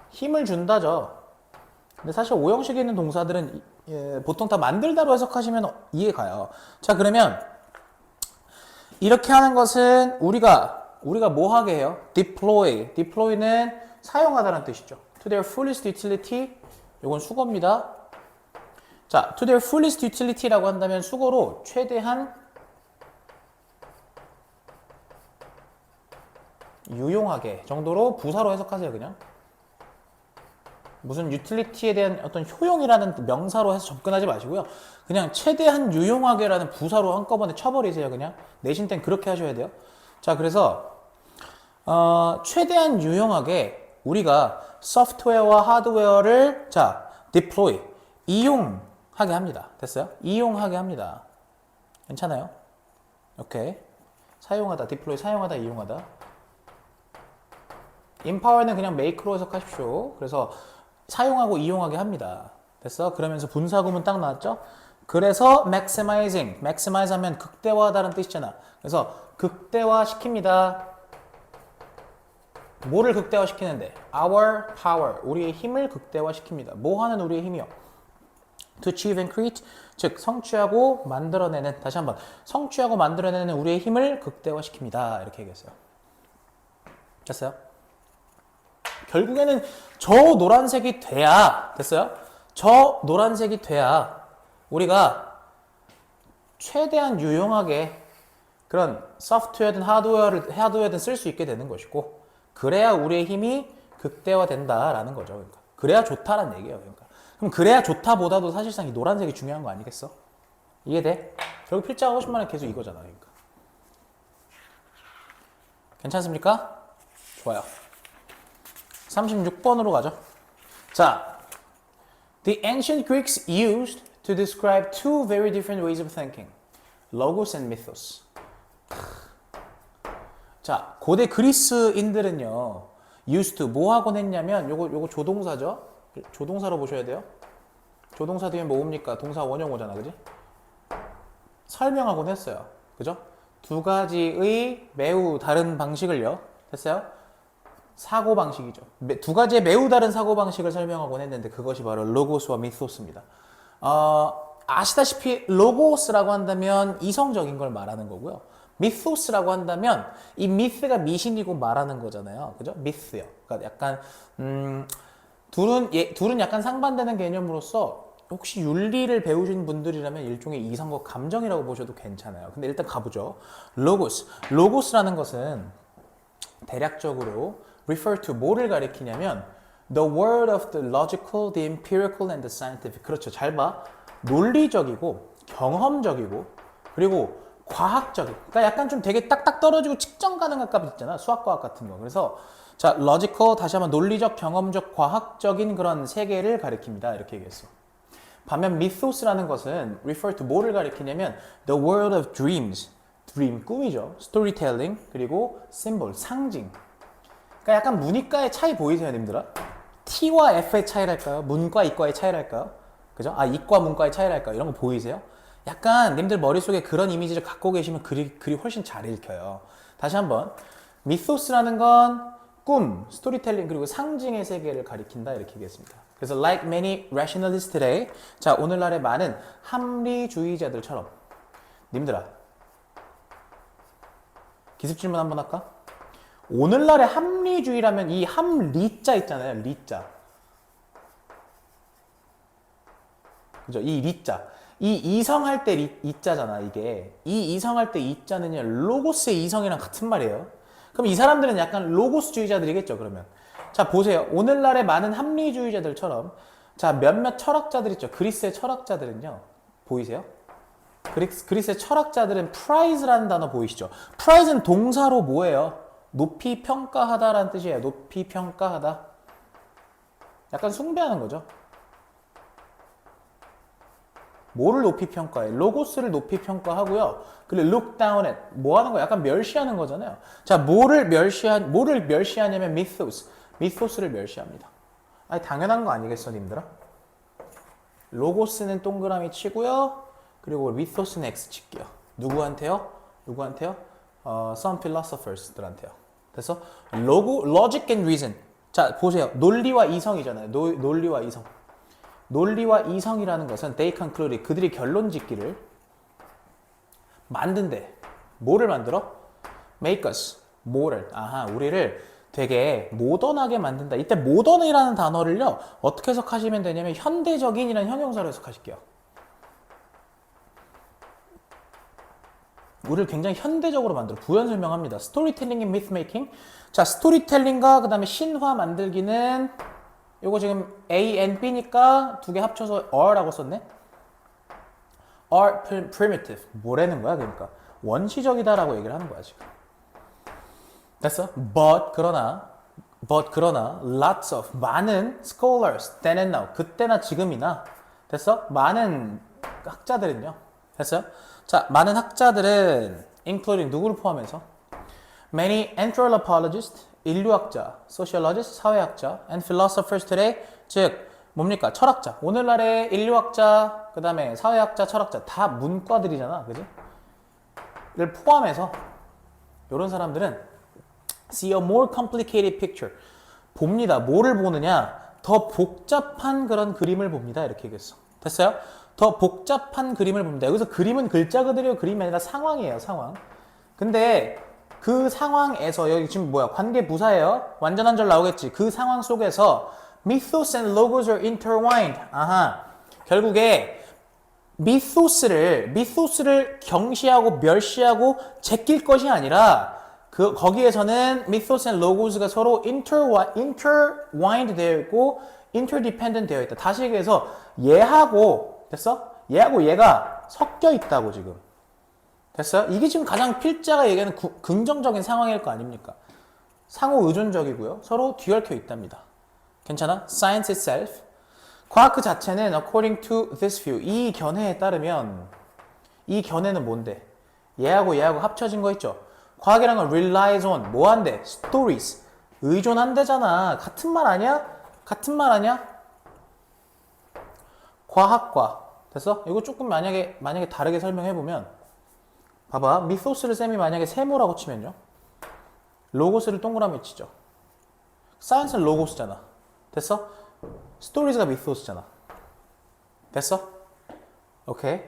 힘을 준다죠. 근데 사실 5형식에 있는 동사들은 보통 다 만들다로 해석하시면 이해 가요. 자, 그러면 이렇게 하는 것은 우리가 뭐 하게 해요? deploy. deploy는 사용하다라는 뜻이죠. to their fullest utility. 이건 수거입니다. 자, to their fullest utility라고 한다면 수거로 최대한 유용하게 정도로 부사로 해석하세요, 그냥. 무슨 유틸리티에 대한 어떤 효용이라는 명사로 해서 접근하지 마시고요. 그냥 최대한 유용하게라는 부사로 한꺼번에 쳐버리세요, 그냥. 내신 땐 그렇게 하셔야 돼요. 자, 그래서 최대한 유용하게 우리가 소프트웨어와 하드웨어를 자, deploy, 이용하게 합니다. 됐어요? 이용하게 합니다. 괜찮아요? 오케이. 사용하다, deploy, 사용하다, 이용하다. empower는 그냥 make로 해석하십시오. 그래서 사용하고 이용하게 합니다. 됐어? 그러면서 분사구문 딱 나왔죠? 그래서 maximize 하면 극대화하다는 뜻이잖아. 그래서 극대화 시킵니다. 뭐를 극대화 시키는데? Our power, 우리의 힘을 극대화 시킵니다. 뭐 하는 우리의 힘이요? To achieve and create, 즉 성취하고 만들어내는, 다시 한번 성취하고 만들어내는 우리의 힘을 극대화 시킵니다. 이렇게 얘기했어요. 됐어요? 결국에는 저 노란색이 돼야, 됐어요? 저 노란색이 돼야 우리가 최대한 유용하게 그런 소프트웨어든 하드웨어든 쓸 수 있게 되는 것이고, 그래야 우리의 힘이 극대화된다라는 거죠. 그러니까 그래야 좋다라는 얘기예요. 그러니까 그럼 그래야 좋다보다도 사실상 이 노란색이 중요한 거 아니겠어? 이해돼? 결국 필자가 50만원 계속 이거잖아. 그러니까 괜찮습니까? 좋아요. 36번으로 가죠. 자, the ancient Greeks used to describe two very different ways of thinking, logos and mythos. 자, 고대 그리스인들은요, used to 뭐 하곤 했냐면, 요거 조동사죠. 조동사로 보셔야 돼요. 조동사 뒤에 뭡니까? 동사 원형어잖아, 그지? 설명하곤 했어요. 그죠? 두 가지의 매우 다른 방식을요. 됐어요? 사고방식이죠. 두 가지의 매우 다른 사고방식을 설명하곤 했는데 그것이 바로 로고스와 미토스입니다. 아시다시피 로고스라고 한다면 이성적인 걸 말하는 거고요. 미토스라고 한다면 이 미스가 미신이고 말하는 거잖아요. 그죠? 미스요. 그러니까 약간 둘은 약간 상반되는 개념으로서 혹시 윤리를 배우신 분들이라면 일종의 이성과 감정이라고 보셔도 괜찮아요. 근데 일단 가보죠. 로고스라는 것은 대략적으로 refer to 뭐를 가리키냐면 the world of the logical, the empirical and the scientific. 그렇죠. 잘 봐. 논리적이고 경험적이고 그리고 과학적인. 그러니까 약간 좀 되게 딱딱 떨어지고 측정 가능한 값 있잖아. 수학과학 같은 거. 그래서 자, logical 다시 한번 논리적, 경험적, 과학적인 그런 세계를 가리킵니다. 이렇게 얘기했어. 반면 mythos라는 것은 refer to 뭐를 가리키냐면 the world of dreams. dream 꿈이죠. storytelling 그리고 symbol 상징. 그러니까 약간 문이과의 차이 보이세요, 님들아? T와 F의 차이랄까요? 문과, 이과의 차이랄까요? 그죠? 아, 이과, 문과의 차이랄까요? 이런 거 보이세요? 약간 님들 머릿속에 그런 이미지를 갖고 계시면 글이 훨씬 잘 읽혀요. 다시 한번. 미토스라는 건 꿈, 스토리텔링, 그리고 상징의 세계를 가리킨다. 이렇게 얘기했습니다. 그래서 like many rationalists today. 자, 오늘날의 많은 합리주의자들처럼. 님들아. 기습 질문 한번 할까? 오늘날의 합리주의라면 이 합리자 있잖아요. 리자. 그죠? 이 리자. 이 이성할 때 이자잖아, 이게. 이 이성할 때 이자는요, 로고스의 이성이랑 같은 말이에요. 그럼 이 사람들은 약간 로고스주의자들이겠죠, 그러면. 자, 보세요. 오늘날의 많은 합리주의자들처럼, 자, 몇몇 철학자들 있죠. 그리스의 철학자들은요, 보이세요? 그리스의 철학자들은 prize라는 단어 보이시죠? prize는 동사로 뭐예요? 높이 평가하다라는 뜻이에요. 높이 평가하다. 약간 숭배하는 거죠. 뭐를 높이 평가해? 로고스를 높이 평가하고요. 그리고 look down at. 뭐 하는 거야? 약간 멸시하는 거잖아요. 자, 뭐를 멸시하냐면 mythos. mythos를 멸시합니다. 아니, 당연한 거 아니겠어, 님들아? 로고스는 동그라미 치고요. 그리고 mythos는 X 칠게요. 누구한테요? Some philosophers들한테요. 그래서 logic and reason. 자, 보세요. 논리와 이성이잖아요. 논리와 이성. 논리와 이성이라는 것은 they conclude, 그들이 결론 짓기를 만든대. 뭐를 만들어? make us. 뭐를? 아하, 우리를 되게 모던하게 만든다. 이때 모던이라는 단어를요, 어떻게 해석하시면 되냐면 현대적인이라는 형용사로 해석하실게요. 우리를 굉장히 현대적으로 만들어. 부연 설명합니다. 스토리텔링 인 미스메이킹. 자, 스토리텔링과 그 다음에 신화 만들기는 요거 지금 A and B니까 두 개 합쳐서 R라고 썼네. are primitive. 뭐라는 거야, 그러니까. 원시적이다라고 얘기를 하는 거야, 지금. 됐어? but 그러나 lots of 많은 scholars then and now 그때나 지금이나 됐어? 많은 학자들은요. 됐어요? 자, 많은 학자들은 including 누구를 포함해서 many anthropologists 인류학자, sociologists 사회학자 and philosophers today 즉 뭡니까? 철학자. 오늘날의 인류학자, 그 다음에 사회학자, 철학자 다 문과들이잖아. 그지? 를 포함해서 이런 사람들은 see a more complicated picture. 봅니다. 뭐를 보느냐? 더 복잡한 그런 그림을 봅니다. 이렇게 얘기했어. 됐어요? 더 복잡한 그림을 봅니다. 여기서 그림은 글자 그대로 그림이 아니라 상황이에요. 상황. 근데 그 상황에서 여기 지금 뭐야? 관계 부사예요. 완전한 절 나오겠지. 그 상황 속에서 mythos and logos are intertwined. 아하. 결국에 미소스를 경시하고 멸시하고 제낄 것이 아니라 거기에서는 mythos and logos가 서로 intertwined 되어 있고 interdependent 되어 있다. 다시 얘기해서 얘하고 됐어? 얘하고 얘가 섞여 있다고 지금. 됐어요? 이게 지금 가장 필자가 얘기하는 긍정적인 상황일 거 아닙니까? 상호 의존적이고요. 서로 뒤얽혀 있답니다. 괜찮아? Science itself. 과학 그 자체는 according to this view. 이 견해에 따르면 이 견해는 뭔데? 얘하고 합쳐진 거 있죠? 과학이란 건 relies on 뭐 한대? stories. 의존한대잖아. 같은 말 아니야? 같은 말 아니야? 과학과 됐어? 이거 조금 만약에 다르게 설명해 보면 봐봐. 미소스를 쌤이 만약에 세모라고 치면요. 로고스를 동그라미 치죠. 사이언스는 로고스잖아. 됐어? 스토리즈가 미소스잖아. 됐어? 오케이.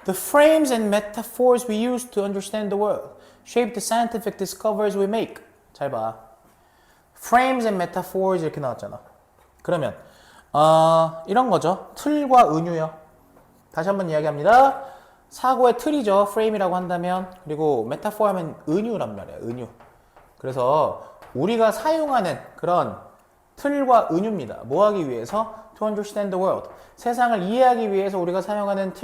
The frames and metaphors we use to understand the world shape the scientific discoveries we make. 잘 봐. frames and metaphors 이렇게 나왔잖아. 그러면 이런 거죠. 틀과 은유요. 다시 한번 이야기합니다. 사고의 틀이죠. frame이라고 한다면. 그리고 metaphor 하면 은유란 말이야. 은유. 그래서 우리가 사용하는 그런 틀과 은유입니다. 뭐 하기 위해서? To understand the world. 세상을 이해하기 위해서 우리가 사용하는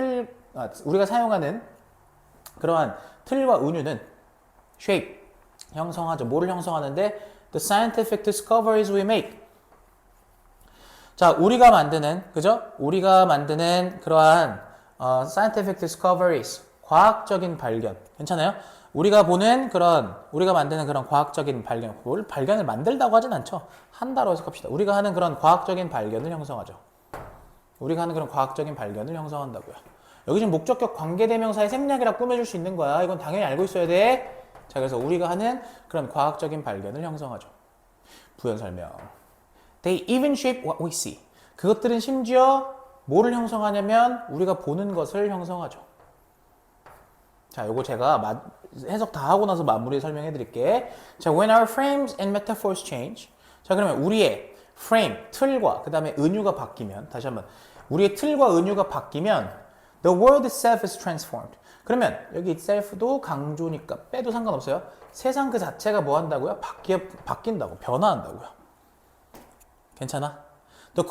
그러한 틀과 은유는 shape, 형성하죠. 뭐를 형성하는데? The scientific discoveries we make. 자, 우리가 만드는 그러한 scientific discoveries, 과학적인 발견. 괜찮아요? 우리가 만드는 그런 과학적인 발견, 뭘 발견을 만들다고 하진 않죠. 한다로 해석합시다. 우리가 하는 그런 과학적인 발견을 형성하죠. 우리가 하는 그런 과학적인 발견을 형성한다고요. 여기 지금 목적격 관계대명사의 생략이라 꾸며줄 수 있는 거야. 이건 당연히 알고 있어야 돼. 자, 그래서 우리가 하는 그런 과학적인 발견을 형성하죠. 부연 설명. They even shape what we see. 그것들은 심지어 뭐를 형성하냐면 우리가 보는 것을 형성하죠. 자, 요거 제가 해석 다 하고 나서 마무리 설명해 드릴게. 자, when our frames and metaphors change. 자, 그러면 우리의 frame, 틀과 그 다음에 은유가 바뀌면 다시 한번 우리의 틀과 은유가 바뀌면 the world itself is transformed. 그러면 여기 itself도 강조니까 빼도 상관없어요. 세상 그 자체가 뭐 한다고요? 바뀐다고, 변화한다고요. 괜찮아? The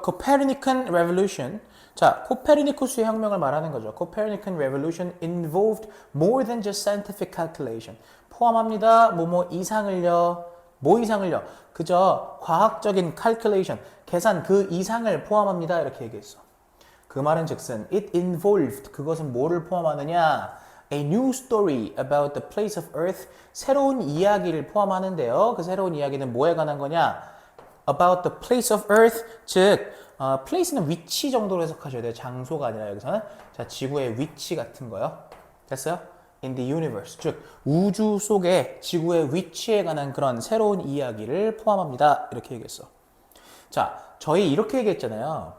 Copernican Revolution. 자, 코페르니쿠스의 혁명을 말하는 거죠. Copernican Revolution involved more than just scientific calculation. 포함합니다. 뭐 이상을요. 뭐 이상을요? 그저 과학적인 calculation, 계산 그 이상을 포함합니다. 이렇게 얘기했어. 그 말은 즉슨 it involved, 그것은 뭐를 포함하느냐? A new story about the place of earth, 새로운 이야기를 포함하는데요. 그 새로운 이야기는 뭐에 관한 거냐? About the place of earth, 즉 place는 위치 정도로 해석하셔야 돼요. 장소가 아니라 여기서는. 자, 지구의 위치 같은 거요. 됐어요? In the universe, 즉 우주 속에 지구의 위치에 관한 그런 새로운 이야기를 포함합니다. 이렇게 얘기했어. 자, 저희 이렇게 얘기했잖아요.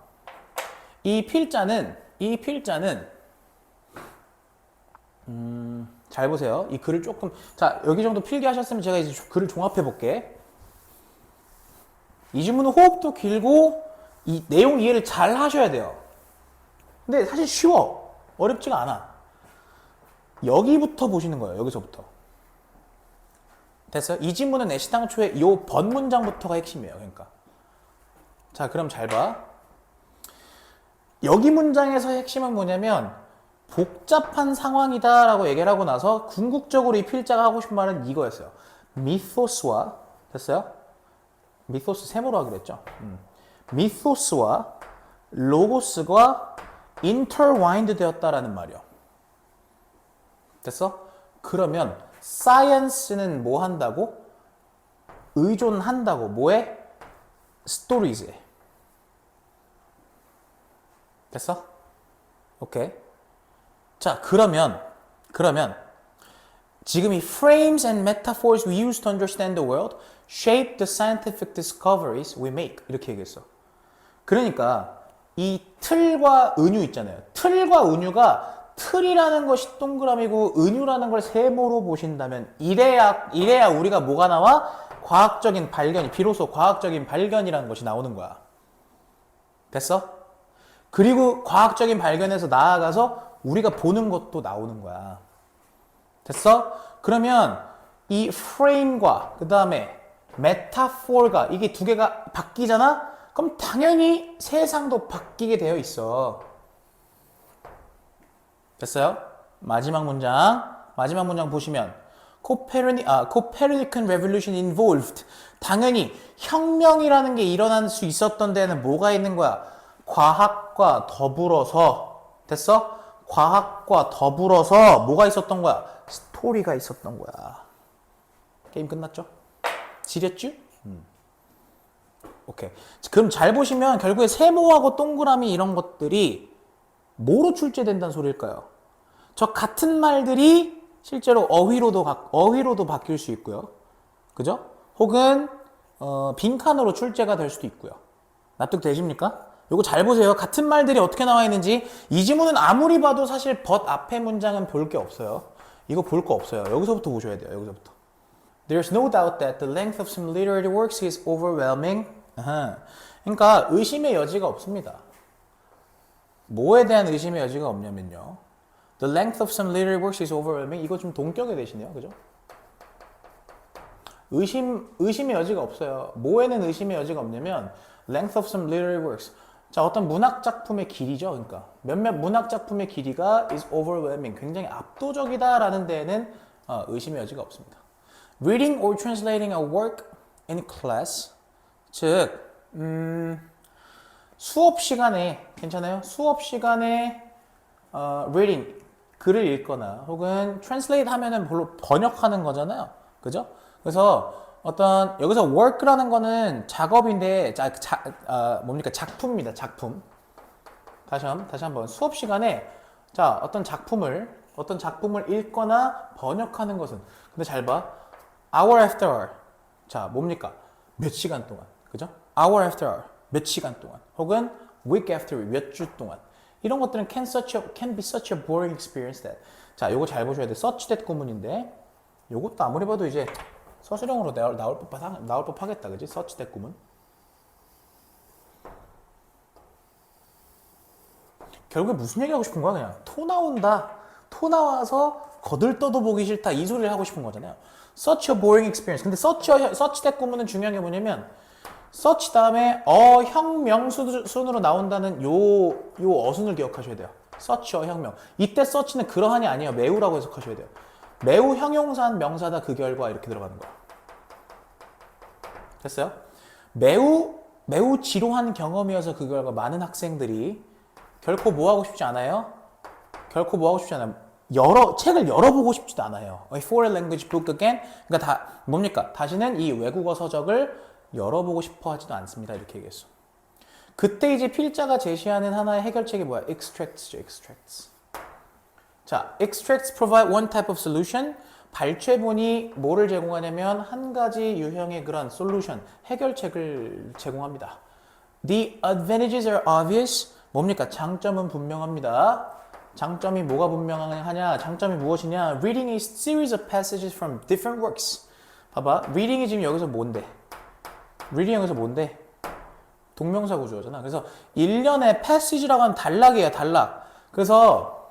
이 필자는 잘 잘 보세요. 이 글을 조금, 자, 여기 정도 필기하셨으면 제가 이제 글을 종합해 볼게. 이 질문은 호흡도 길고, 이 내용 이해를 잘 하셔야 돼요. 근데 사실 쉬워. 어렵지가 않아. 여기부터 보시는 거예요. 여기서부터. 됐어요? 이 질문은 애시당초에 이 번문장부터가 핵심이에요. 그러니까. 자, 그럼 잘 봐. 여기 문장에서 핵심은 뭐냐면 복잡한 상황이다라고 얘기를 하고 나서 궁극적으로 이 필자가 하고 싶은 말은 이거였어요. 미토스와 됐어요? 미토스 세모로 하기로 했죠. 미토스와 로고스가 intertwined 되었다라는 말이요. 됐어? 그러면 science는 뭐 한다고? 의존한다고. 뭐에? stories에. 됐어? 오케이. 자, 그러면 지금 이 frames and metaphors we use to understand the world shape the scientific discoveries we make. 이렇게 얘기했어. 그러니까 이 틀과 은유 있잖아요. 틀과 은유가 틀이라는 것이 동그라미고 은유라는 걸 세모로 보신다면 이래야 우리가 뭐가 나와? 과학적인 발견이, 비로소 과학적인 발견이라는 것이 나오는 거야. 됐어? 그리고 과학적인 발견에서 나아가서 우리가 보는 것도 나오는 거야. 됐어? 그러면 이 프레임과 그 다음에 메타포가 이게 두 개가 바뀌잖아? 그럼 당연히 세상도 바뀌게 되어 있어. 됐어요? 마지막 문장 보시면 Copernican Revolution involved. 당연히 혁명이라는 게 일어날 수 있었던 데는 뭐가 있는 거야? 과학과 더불어서 됐어? 과학과 더불어서 뭐가 있었던 거야? 스토리가 있었던 거야. 게임 끝났죠? 지렸죠? 오케이. 그럼 잘 보시면 결국에 세모하고 동그라미 이런 것들이 뭐로 출제된다는 소리일까요? 저 같은 말들이 실제로 어휘로도 바뀔 수 있고요. 그죠? 혹은 빈칸으로 출제가 될 수도 있고요. 납득되십니까? 요거 잘 보세요. 같은 말들이 어떻게 나와 있는지. 이 지문은 아무리 봐도 사실 but 앞에 문장은 볼 게 없어요. 이거 볼 거 없어요. 여기서부터 보셔야 돼요. 여기서부터. There's no doubt that the length of some literary works is overwhelming. 그러니까 의심의 여지가 없습니다. 뭐에 대한 의심의 여지가 없냐면요. The length of some literary works is overwhelming. 이거 좀 동격의 대신이에요. 그죠? 의심의 여지가 없어요. 뭐에는 의심의 여지가 없냐면 length of some literary works. 자, 어떤 문학 작품의 길이죠. 그러니까 몇몇 문학 작품의 길이가 is overwhelming. 굉장히 압도적이다라는 데에는 의심의 여지가 없습니다. Reading or translating a work in class. 즉, 수업 시간에 괜찮아요? 수업 시간에 reading 글을 읽거나 혹은 translate 하면은 별로 번역하는 거잖아요. 그죠? 그래서 어떤 여기서 work라는 거는 작업인데 뭡니까? 작품입니다. 작품. 다시 한번 수업 시간에 자, 어떤 작품을 읽거나 번역하는 것은 근데 잘 봐. hour after hour. 자, 뭡니까? 몇 시간 동안. 그죠? hour after hour. 몇 시간 동안. 혹은 week after week. 몇 주 동안. 이런 것들은 can be such a boring experience that. 자, 요거 잘 보셔야 돼. such that 구문인데 요것도 아무리 봐도 이제 서술형으로 나올 법하겠다. 그지? such that 구문. 결국에 무슨 얘기하고 싶은 거야? 그냥 토 나온다. 토 나와서 거들떠도 보기 싫다. 이 소리를 하고 싶은 거잖아요. such a boring experience. 근데 such that 구문은 중요한 게 뭐냐면 such 다음에 혁명순으로 나온다는 요 어순을 기억하셔야 돼요. such 혁명. 이때 such는 그러한이 아니에요. 매우라고 해석하셔야 돼요. 매우 형용사한 명사다 그 결과 이렇게 들어가는 거야. 됐어요? 매우 지루한 경험이어서 그 결과 많은 학생들이 결코 뭐 하고 싶지 않아요? 책을 열어보고 싶지도 않아요. A foreign language book again. 그러니까 뭡니까? 다시는 이 외국어 서적을 열어보고 싶어 하지도 않습니다. 이렇게 얘기했어. 그때 이제 필자가 제시하는 하나의 해결책이 뭐야? extracts죠, extracts. 자, extracts provide one type of solution. 발췌본이 뭐를 제공하냐면 한 가지 유형의 그런 solution, 해결책을 제공합니다. The advantages are obvious. 뭡니까? 장점은 분명합니다. 장점이 뭐가 분명하냐? 장점이 무엇이냐? Reading a series of passages from different works. 봐봐. reading이 지금 여기서 뭔데? reading 여기서 뭔데? 동명사 구조잖아. 그래서 일련의 passage라고 하면 단락이에요. 단락. 그래서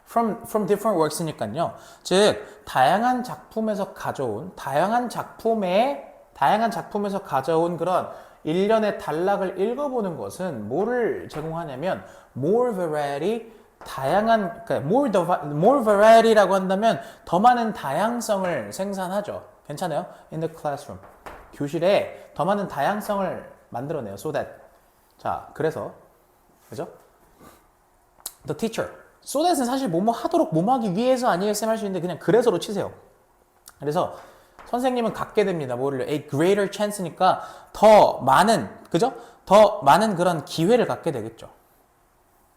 from different works니까요. 즉 다양한 작품에서 가져온 그런 일련의 단락을 읽어보는 것은 뭐를 제공하냐면 more variety, 다양한, 그러니까 more variety라고 한다면 더 많은 다양성을 생산하죠. 괜찮아요? In the classroom. 교실에 더 많은 다양성을 만들어내요. So that. 자, 그래서 그죠? The teacher. So that은 사실 뭐뭐 하도록 뭐뭐 하기 위해서 아니에요 쌤 할 수 있는데 그냥 그래서로 치세요. 그래서 선생님은 갖게 됩니다. 뭐를 a greater chance니까 더 많은 그죠? 더 많은 그런 기회를 갖게 되겠죠.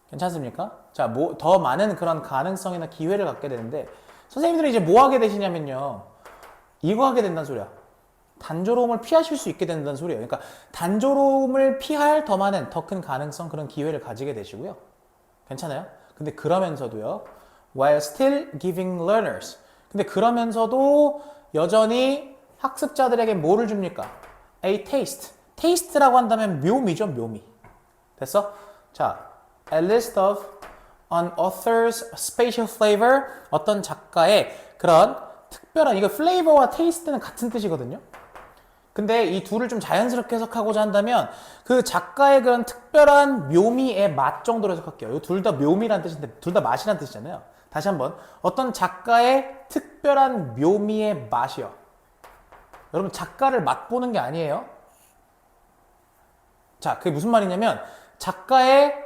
괜찮습니까? 자, 더 많은 그런 가능성이나 기회를 갖게 되는데 선생님들이 이제 뭐 하게 되시냐면요. 이거 하게 된다는 소리야. 단조로움을 피하실 수 있게 된다는 소리예요. 그러니까 단조로움을 피할 더 많은 더 큰 가능성 그런 기회를 가지게 되시고요. 괜찮아요? 근데 그러면서도요. While still giving learners. 근데 그러면서도 여전히 학습자들에게 뭐를 줍니까? A taste. taste라고 한다면 묘미죠, 묘미. 됐어? 자, a list of an author's spatial flavor. 어떤 작가의 그런 특별한, 이거 flavor와 taste는 같은 뜻이거든요. 근데 이 둘을 좀 자연스럽게 해석하고자 한다면 그 작가의 그런 특별한 묘미의 맛 정도로 해석할게요. 둘 다 묘미란 뜻인데 둘 다 맛이란 뜻이잖아요. 다시 한번 어떤 작가의 특별한 묘미의 맛이요. 여러분 작가를 맛보는 게 아니에요. 자, 그게 무슨 말이냐면 작가의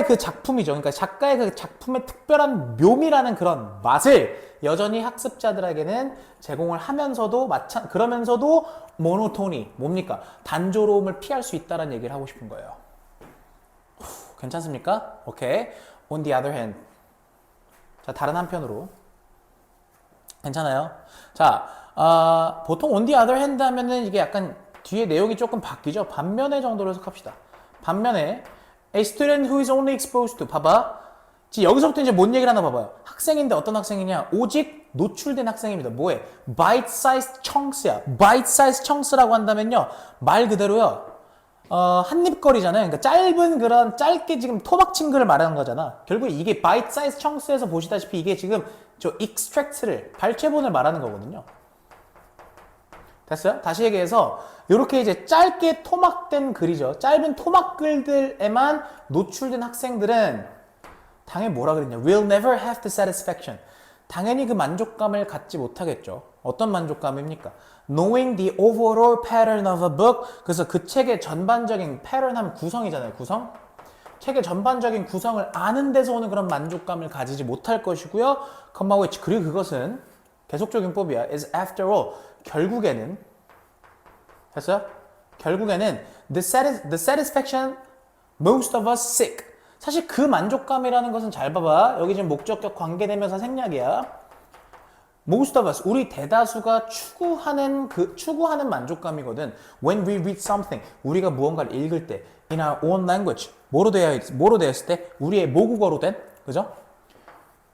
그 작품이죠. 그러니까 작가의 그 작품의 특별한 묘미라는 그런 맛을 여전히 학습자들에게는 제공을 하면서도 그러면서도 모노토니 뭡니까? 단조로움을 피할 수 있다는 얘기를 하고 싶은 거예요. 괜찮습니까? 오케이. On the other hand. 자, 다른 한편으로. 괜찮아요? 자, 보통 on the other hand 하면은 이게 약간 뒤에 내용이 조금 바뀌죠. 반면에 정도로 해석합시다. 반면에 A student who is only exposed to. 봐봐. 여기서부터 이제 뭔 얘기를 하나 봐봐요. 학생인데 어떤 학생이냐? 오직 노출된 학생입니다. 뭐에? bite-sized chunks야. bite-sized chunks라고 한다면요. 말 그대로요. 한입거리잖아요. 그러니까 짧은 그런 짧게 지금 토막친글을 말하는 거잖아. 결국 이게 bite-sized chunks에서 보시다시피 이게 지금 저 extract를 발췌본을 말하는 거거든요. 됐어요? 다시 얘기해서 이렇게 이제 짧게 토막된 글이죠. 짧은 토막글들에만 노출된 학생들은 당연히 뭐라 그랬냐? Will never have the satisfaction. 당연히 그 만족감을 갖지 못하겠죠. 어떤 만족감입니까? Knowing the overall pattern of a book. 그래서 그 책의 전반적인 pattern 하면 구성이잖아요. 구성. 책의 전반적인 구성을 아는 데서 오는 그런 만족감을 가지지 못할 것이고요. comma which. 그리고 그것은 계속적용법이야. is after all. 결국에는 됐어요? 결국에는 the satisfaction most of us seek. 사실 그 만족감이라는 것은 잘 봐봐. 여기 지금 목적격 관계대명사 생략이야. Most of us, 우리 대다수가 추구하는 만족감이거든. When we read something, 우리가 무언가를 읽을 때, in our own language, 뭐로 되었을 때? 우리의 모국어로 된, 그죠?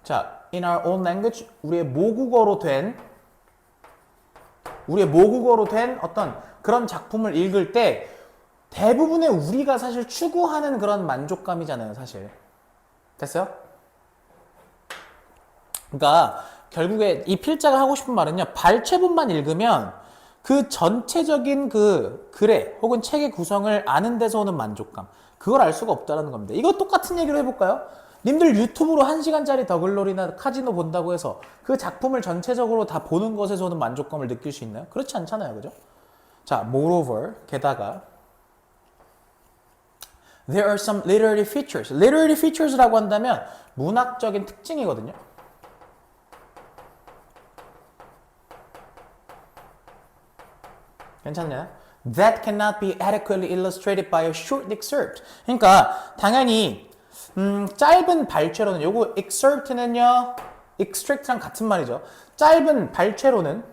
자, in our own language, 우리의 모국어로 된 어떤 그런 작품을 읽을 때 대부분의 우리가 사실 추구하는 그런 만족감이잖아요, 사실. 됐어요? 그러니까 결국에 이 필자가 하고 싶은 말은요, 발췌본만 읽으면 그 전체적인 그 글의 혹은 책의 구성을 아는 데서 오는 만족감, 그걸 알 수가 없다는 겁니다. 이거 똑같은 얘기로 해볼까요? 님들 유튜브로 1시간짜리 더글로리나 카지노 본다고 해서 그 작품을 전체적으로 다 보는 것에서 오는 만족감을 느낄 수 있나요? 그렇지 않잖아요, 그죠? 자, moreover, 게다가 There are some literary features. Literary features라고 한다면 문학적인 특징이거든요. 괜찮나요? That cannot be adequately illustrated by a short excerpt. 그러니까 당연히 짧은 발췌로는 요거 excerpt는요, extract랑 같은 말이죠. 짧은 발췌로는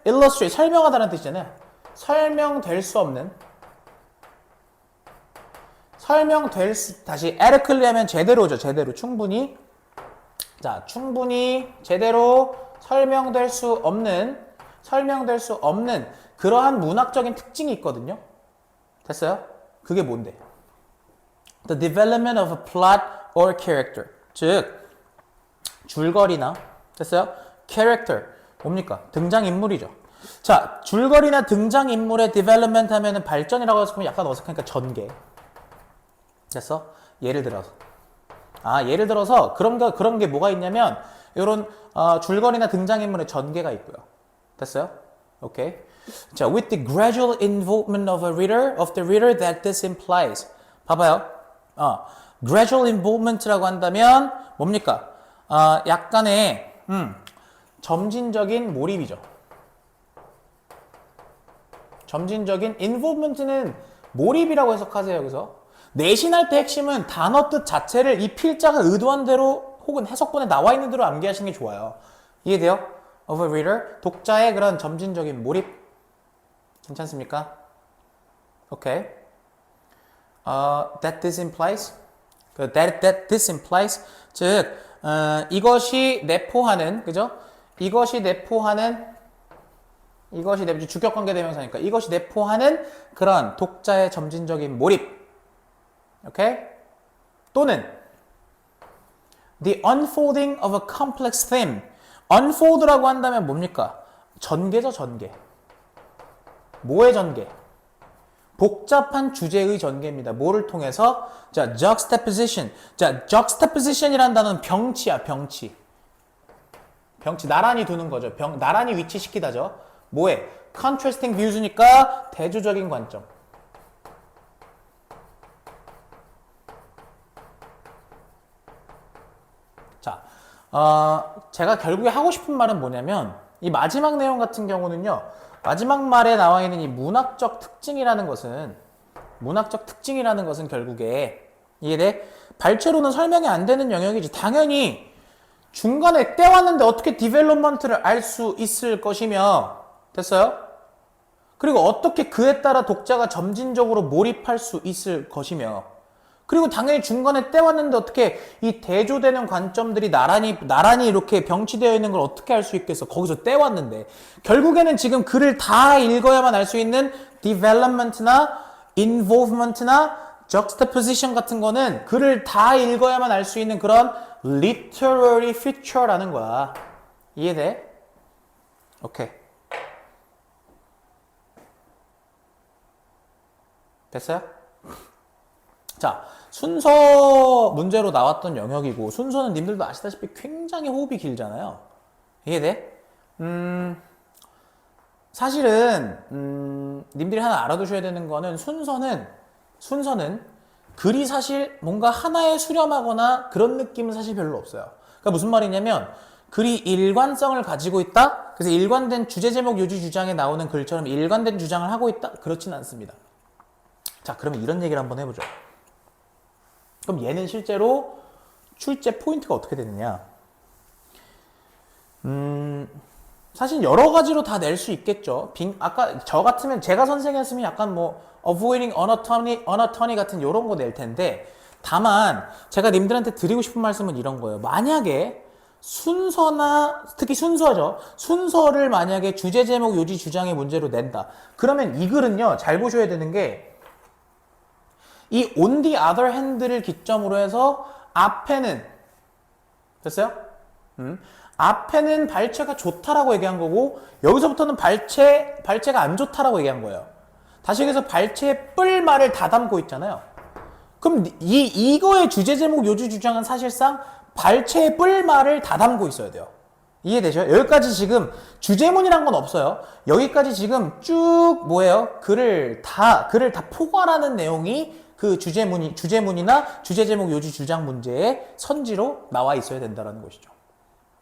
illustrate 설명하다는 뜻이잖아요. 설명될 수 없는 다시 adequately 하면 제대로죠. 제대로 충분히 자 충분히 제대로 설명될 수 없는 그러한 문학적인 특징이 있거든요. 됐어요? 그게 뭔데? The development of a plot or character. 즉 줄거리나 됐어요? character 뭡니까? 등장인물이죠. 자 줄거리나 등장인물의 development 하면은 발전이라고 해서 그러면 약간 어색하니까 전개. 됐어? 예를 들어서 그런 게 뭐가 있냐면 이런 줄거리나 등장인물의 전개가 있고요. 됐어요? 오케이. 자, with the gradual involvement of the reader that this implies. 봐봐요. gradual involvement라고 한다면 뭡니까? 약간의 점진적인 몰입이죠. 점진적인 involvement는 몰입이라고 해석하세요. 여기서 내신할 때 핵심은 단어 뜻 자체를 이 필자가 의도한 대로 혹은 해석본에 나와 있는 대로 암기하시는 게 좋아요. 이해돼요? Of a reader, 독자의 그런 점진적인 몰입 괜찮습니까? 오케이. That this implies, that this implies, 즉 이것이 내포하는, 그죠? 이것이 내포하는 주격관계 대명사니까 이것이 내포하는 그런 독자의 점진적인 몰입. 오케이? 또는 the unfolding of a complex theme. unfold라고 한다면 뭡니까? 전개죠, 전개. 뭐의 전개? 복잡한 주제의 전개입니다. 뭐를 통해서? 자, juxtaposition. 자, juxtaposition이라는 단어는 병치야, 병치. 병치, 나란히 두는 거죠. 나란히 위치시키다죠. 뭐에? contrasting views니까 대조적인 관점. 자, 제가 결국에 하고 싶은 말은 뭐냐면 이 마지막 내용 같은 경우는요. 마지막 말에 나와 있는 이 문학적 특징이라는 것은 결국에 이게 발췌로는 설명이 안 되는 영역이지. 당연히 중간에 떼왔는데 어떻게 디벨롭먼트를 알 수 있을 것이며 됐어요? 그리고 어떻게 그에 따라 독자가 점진적으로 몰입할 수 있을 것이며 그리고 당연히 중간에 떼왔는데 어떻게 이 대조되는 관점들이 나란히 이렇게 병치되어 있는 걸 어떻게 알 수 있겠어? 거기서 떼왔는데 결국에는 지금 글을 다 읽어야만 알 수 있는 development나 involvement나 juxtaposition 같은 거는 글을 다 읽어야만 알 수 있는 그런 literary feature라는 거야. 이해돼? 오케이. 됐어요? 자, 순서 문제로 나왔던 영역이고 순서는 님들도 아시다시피 굉장히 호흡이 길잖아요. 이해돼? 사실은 님들이 하나 알아두셔야 되는 거는 순서는 글이 사실 뭔가 하나에 수렴하거나 그런 느낌은 사실 별로 없어요. 그러니까 무슨 말이냐면 글이 일관성을 가지고 있다? 그래서 일관된 주제 제목 요지 주장에 나오는 글처럼 일관된 주장을 하고 있다? 그렇진 않습니다. 자, 그러면 이런 얘기를 한번 해보죠. 그럼 얘는 실제로 출제 포인트가 어떻게 되느냐? 사실 여러 가지로 다 낼 수 있겠죠. 아까 저 같으면 제가 선생이었으면 약간 뭐 avoiding unattorney 같은 이런 거 낼 텐데 다만 제가 님들한테 드리고 싶은 말씀은 이런 거예요. 만약에 순서나 특히 순서죠. 순서를 만약에 주제 제목 요지 주장의 문제로 낸다. 그러면 이 글은요. 잘 보셔야 되는 게 이 on the other hand를 기점으로 해서 앞에는 됐어요? 앞에는 발췌가 좋다라고 얘기한 거고 여기서부터는 발췌가 안 좋다라고 얘기한 거예요. 다시 얘기해서 발췌의 뿔말을 다 담고 있잖아요. 그럼 이거의 주제 제목 요지 주장은 사실상 발췌의 뿔말을 다 담고 있어야 돼요. 이해되죠? 여기까지 지금 주제문이란 건 없어요. 여기까지 지금 쭉 뭐예요? 글을 다 포괄하는 내용이 그 주제문이나 주제 제목 요지 주장 문제의 선지로 나와 있어야 된다는 것이죠.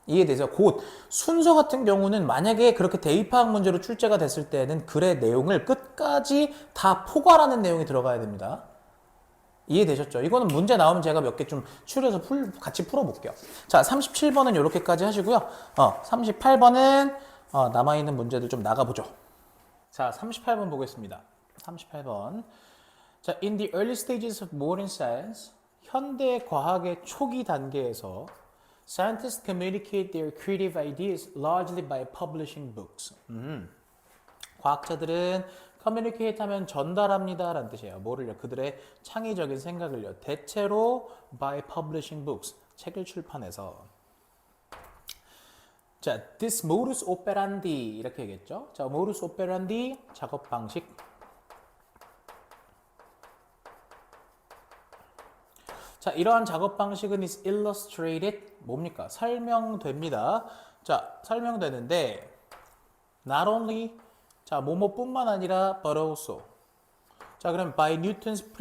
이해되죠? 곧 순서 같은 경우는 만약에 그렇게 대입파악 문제로 출제가 됐을 때는 글의 내용을 끝까지 다 포괄하는 내용이 들어가야 됩니다. 이해되셨죠? 이거는 문제 나오면 제가 몇 개 좀 추려서 같이 풀어볼게요. 자, 37번은 이렇게까지 하시고요. 38번은 남아있는 문제들 좀 나가보죠. 자, 38번 보겠습니다. 38번. 자, in the early stages of modern science, 현대 과학의 초기 단계에서 scientists communicate their creative ideas largely by publishing books. 과학자들은 communicate 하면 전달합니다 라는 뜻이에요. 뭐를요? 그들의 창의적인 생각을요. 대체로 by publishing books. 책을 출판해서. 자, this modus operandi 이렇게 얘기했죠. 자, modus operandi 작업 방식. 자, 이러한 작업 방식은 is illustrated 뭡니까? 설명됩니다. 자, 설명되는데 not only 자, 뭐뭐뿐만 아니라 but also. 자, 그럼 by Newton's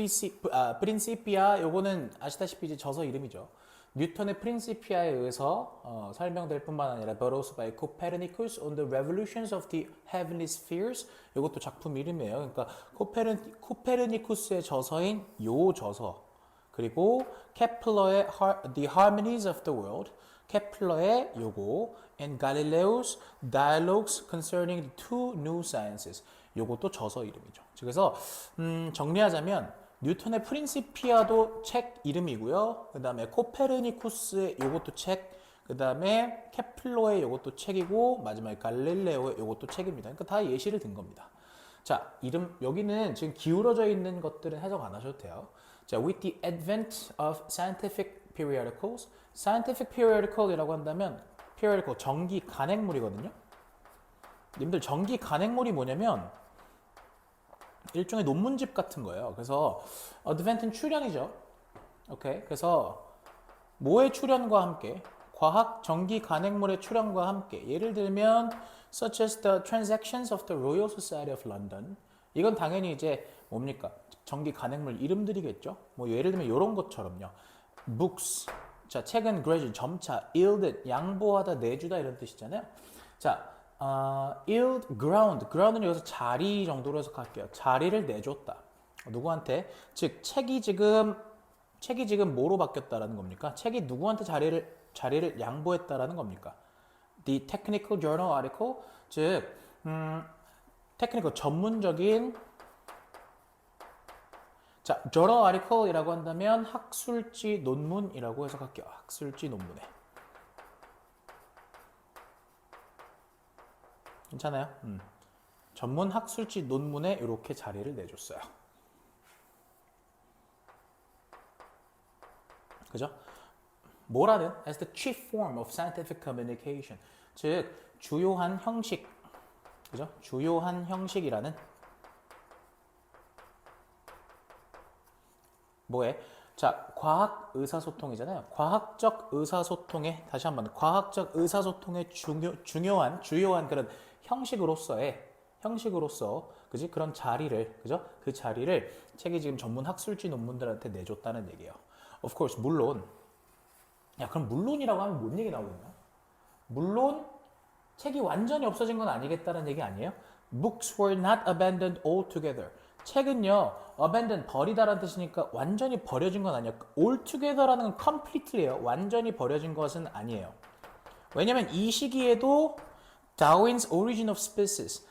principia 요거는 아시다시피 이제 저서 이름이죠. 뉴턴의 프린시피아에 의해서 설명될 뿐만 아니라 but also by Copernicus on the revolutions of the heavenly spheres. 이것도 작품 이름이에요. 그러니까 코페르니쿠스의 저서인 요 저서. 그리고 케플러의 The Harmonies of the World. 케플러의 요거 and Galileo's Dialogues Concerning the Two New Sciences. 요것도 저서 이름이죠. 그래서 정리하자면 뉴턴의 프린시피아도 책 이름이고요. 그 다음에 코페르니쿠스의 요것도 책, 그 다음에 케플러의 요것도 책이고 마지막에 갈릴레오의 요것도 책입니다. 그러니까 다 예시를 든 겁니다. 자, 이름 여기는 지금 기울어져 있는 것들은 해석 안 하셔도 돼요. 자, with the advent of scientific periodicals, scientific periodical이라고 한다면 periodical 정기 간행물이거든요. 님들 정기 간행물이 뭐냐면 일종의 논문집 같은 거예요. 그래서 advent는 출현이죠. 오케이. 그래서 뭐의 출현과 함께 과학 정기 간행물의 출현과 함께 예를 들면 such as the transactions of the Royal Society of London. 이건 당연히 이제 뭡니까? 정기 간행물 이름들이겠죠. 뭐 예를 들면 이런 것처럼요. books. 자, 책은 graduate 점차 yielded 양보하다 내주다 이런 뜻이잖아요. 자, yield ground. ground는 여기서 자리 정도로 해석할게요. 자리를 내줬다. 누구한테? 즉 책이 지금 뭐로 바뀌었다라는 겁니까? 책이 누구한테 자리를 양보했다라는 겁니까? The technical journal article. 즉 technical 전문적인 자, journal article이라고 한다면 학술지 논문이라고 해석할게요. 학술지 논문에. 괜찮아요? 전문 학술지 논문에 이렇게 자리를 내줬어요. 그죠? 뭐라는 as the chief form of scientific communication. 즉 주요한 형식. 그죠? 주요한 형식이라는 뭐에? 자, 과학 의사소통이잖아요. 과학적 의사소통의 다시 한번 과학적 의사소통의 주요한 그런 형식으로서 그지? 그런 자리를 그죠? 그 자리를 책이 지금 전문 학술지 논문들한테 내줬다는 얘기예요. Of course 물론 야, 그럼 물론이라고 하면 뭔 얘기 나오겠나? 물론 책이 완전히 없어진 건 아니겠다는 얘기 아니에요? Books were not abandoned altogether. 책은요, abandon, 버리다라는 뜻이니까 완전히 버려진 건 아니에요. altogether라는 건 completely예요. 완전히 버려진 것은 아니에요. 왜냐면 이 시기에도 Darwin's Origin of Species,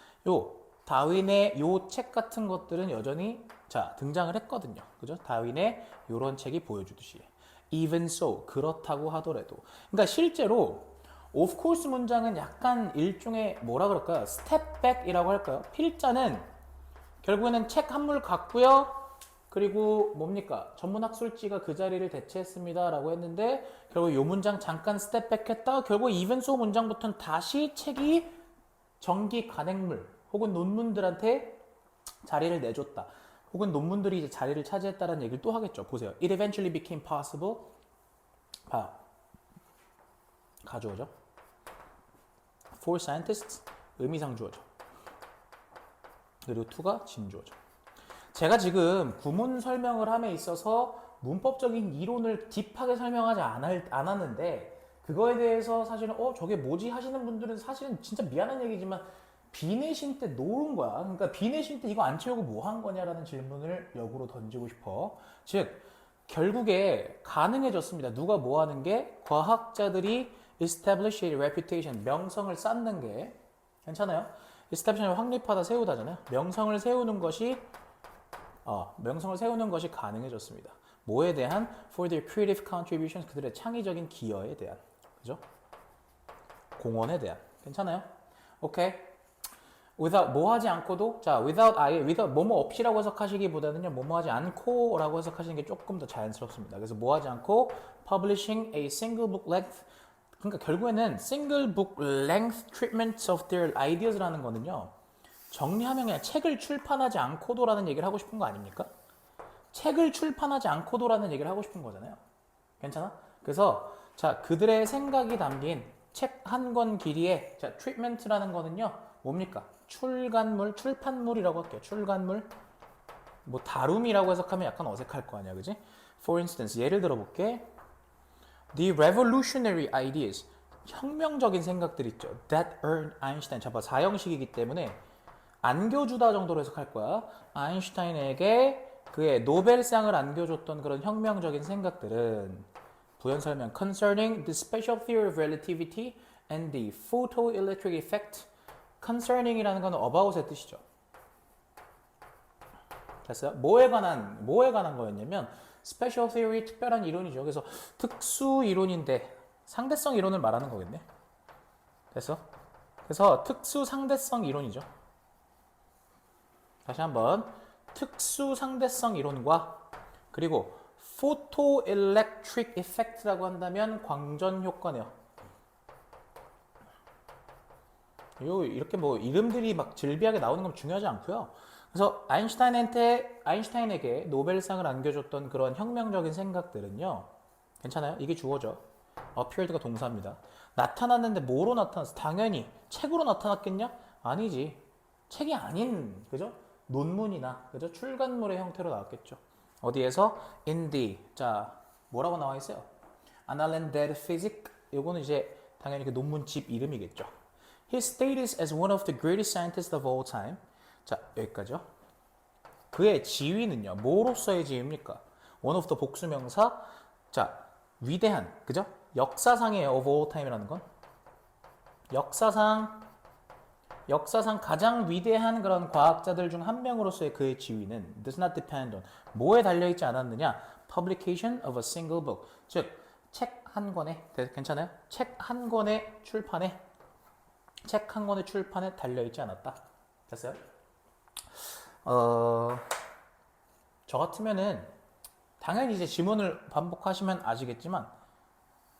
다윈의 요 책 같은 것들은 여전히 자 등장을 했거든요. 그죠? 다윈의 요런 책이 보여주듯이. Even so, 그렇다고 하더라도. 그러니까 실제로 of course 문장은 약간 일종의 뭐라 그럴까요? step back이라고 할까요? 필자는 결국에는 책 한 물 갖고요. 그리고 뭡니까? 전문학술지가 그 자리를 대체했습니다. 라고 했는데 결국 이 문장 잠깐 스텝백 했다가 결국 even so 문장부터는 다시 책이 정기 간행물 혹은 논문들한테 자리를 내줬다. 혹은 논문들이 이제 자리를 차지했다는 얘기를 또 하겠죠. 보세요. It eventually became possible. 가주어죠. For scientists, 의미상 주어죠. 그리고 to가 진주어죠. 제가 지금 구문 설명을 함에 있어서 문법적인 이론을 딥하게 설명하지 않았는데 그거에 대해서 사실은 저게 뭐지 하시는 분들은 사실은 진짜 미안한 얘기지만 비내신 때 놓은 거야. 그러니까 비내신 때 이거 안 채우고 뭐 한 거냐라는 질문을 역으로 던지고 싶어. 즉 결국에 가능해졌습니다. 누가 뭐 하는 게? 과학자들이 establish a reputation, 명성을 쌓는 게 괜찮아요? establish는 확립하다, 세우다잖아요. 명성을 세우는 것이 가능해졌습니다. 뭐에 대한? For their creative contributions, 그들의 창의적인 기여에 대한, 그죠? 공헌에 대한. 괜찮아요? 오케이. without 뭐 하지 않고도, 자, without 뭐뭐 없이라고 해석하시기보다는요, 뭐뭐 하지 않고라고 해석하시는 게 조금 더 자연스럽습니다. 그래서 뭐 하지 않고 publishing a single book length, 그러니까 결국에는 single book length treatment of their ideas라는 거는요, 정리하면 그냥 책을 출판하지 않고도라는 얘기를 하고 싶은 거 아닙니까? 책을 출판하지 않고도라는 얘기를 하고 싶은 거잖아요. 괜찮아? 그래서 자, 그들의 생각이 담긴 책 한 권 길이의 자, treatment라는 거는요, 뭡니까? 출판물이라고 할게요. 출간물. 뭐 다룸이라고 해석하면 약간 어색할 거 아니야, 그지? For instance, 예를 들어 볼게. The revolutionary ideas, 혁명적인 생각들 있죠. That earned Einstein. 잡아, 4형식이기 때문에 안겨주다 정도로 해석할 거야. 아인슈타인에게 그의 노벨상을 안겨줬던 그런 혁명적인 생각들은 부연 설명 concerning the special theory of relativity and the photoelectric effect. concerning이라는 건 about의 뜻이죠. 됐어요? 뭐에 관한 거였냐면 special theory, 특별한 이론이죠. 그래서 특수 이론인데 상대성 이론을 말하는 거겠네. 됐어? 그래서 특수 상대성 이론이죠. 다시 한번 특수 상대성 이론과 그리고 photoelectric effect라고 한다면 광전 효과네요. 이렇게 뭐 이름들이 막 질비하게 나오는 건 중요하지 않고요. 그래서 아인슈타인에게 노벨상을 안겨줬던 그런 혁명적인 생각들은요. 괜찮아요? 이게 주어죠. appeared가 동사입니다. 나타났는데 뭐로 나타났어? 당연히 책으로 나타났겠냐? 아니지. 책이 아닌, 그죠? 논문이나, 그죠? 출간물의 형태로 나왔겠죠. 어디에서? in the, 자, 뭐라고 나와 있어요? Annalen der Physik. 요거는 이제 당연히 그 논문집 이름이겠죠. His status as one of the greatest scientists of all time. 자, 여기까지요. 그의 지위는요, 뭐로서의 지위입니까? One of the 복수명사. 자, 위대한, 그죠? 역사상이에요, of all time이라는 건. 역사상 가장 위대한 그런 과학자들 중 한 명으로서의 그의 지위는 does not depend on 뭐에 달려있지 않았느냐? Publication of a single book. 즉, 책 한 권에, 괜찮아요? 책 한 권의 출판에 달려있지 않았다. 됐어요? 저 같으면은 당연히 이제 지문을 반복하시면 아시겠지만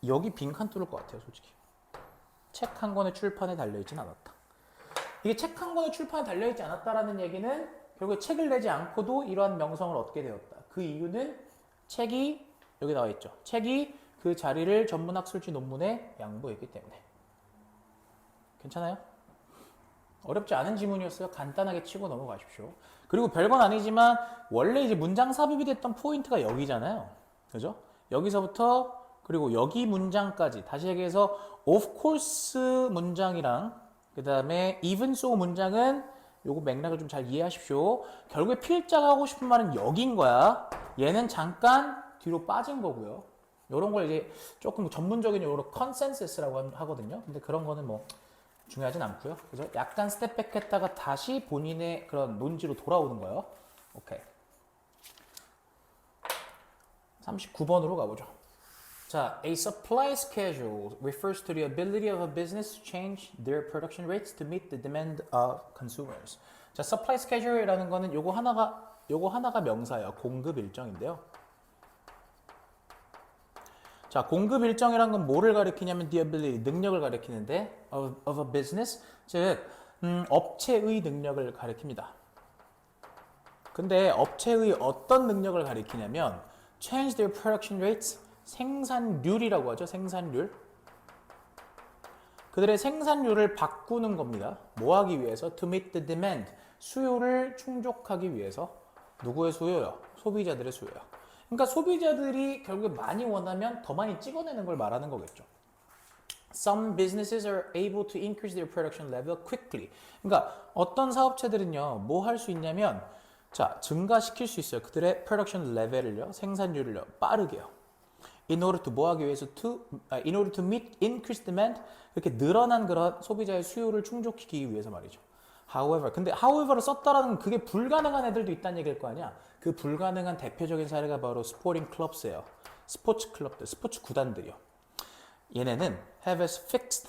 여기 빈칸 뚫을 것 같아요, 솔직히. 책 한 권의 출판에 달려있진 않았다. 이게 책 한 권의 출판에 달려있지 않았다라는 얘기는 결국 책을 내지 않고도 이러한 명성을 얻게 되었다. 그 이유는 책이 여기 나와 있죠. 책이 그 자리를 전문학술지 논문에 양보했기 때문에. 괜찮아요? 어렵지 않은 지문이었어요. 간단하게 치고 넘어가십시오. 그리고 별건 아니지만 원래 이제 문장 삽입이 됐던 포인트가 여기잖아요. 그죠? 여기서부터 그리고 여기 문장까지 다시 얘기해서 of course 문장이랑 그 다음에 even so 문장은 요거 맥락을 좀 잘 이해하십시오. 결국에 필자가 하고 싶은 말은 여긴 거야. 얘는 잠깐 뒤로 빠진 거고요. 요런 걸 이제 조금 전문적인 용어로 컨센서스라고 하거든요. 근데 그런 거는 뭐 중요하진 않고요. 그래서 약간 스텝백 했다가 다시 본인의 그런 논지로 돌아오는 거예요. 오케이. 39번으로 가보죠. 자, a supply schedule refers to the ability of a business to change their production rates to meet the demand of consumers. 자, supply schedule이라는 거는 요거 하나가 명사예요. 공급 일정인데요. 자, 공급 일정이란 건 뭐를 가리키냐면 the ability, 능력을 가리키는데 of a business, 즉 업체의 능력을 가리킵니다. 근데 업체의 어떤 능력을 가리키냐면 change their production rates, 생산률이라고 하죠. 생산률. 그들의 생산률을 바꾸는 겁니다. 뭐 하기 위해서? To meet the demand, 수요를 충족하기 위해서. 누구의 수요요? 소비자들의 수요요. 그러니까 소비자들이 결국에 많이 원하면 더 많이 찍어내는 걸 말하는 거겠죠. Some businesses are able to increase their production level quickly. 그러니까 어떤 사업체들은요, 뭐 할 수 있냐면, 자, 증가시킬 수 있어요. 그들의 production level을요, 생산률을요, 빠르게요. In order to 뭐 하기 위해서? In order to meet increased demand. 이렇게 늘어난 그런 소비자의 수요를 충족시키기 위해서 말이죠. however. 근데 however를 썼다라는 건 그게 불가능한 애들도 있다는 얘기일 거 아니야. 그 불가능한 대표적인 사례가 바로 스포팅 클럽스예요. 스포츠 클럽들, 스포츠 구단들이요. 얘네는 have as fixed,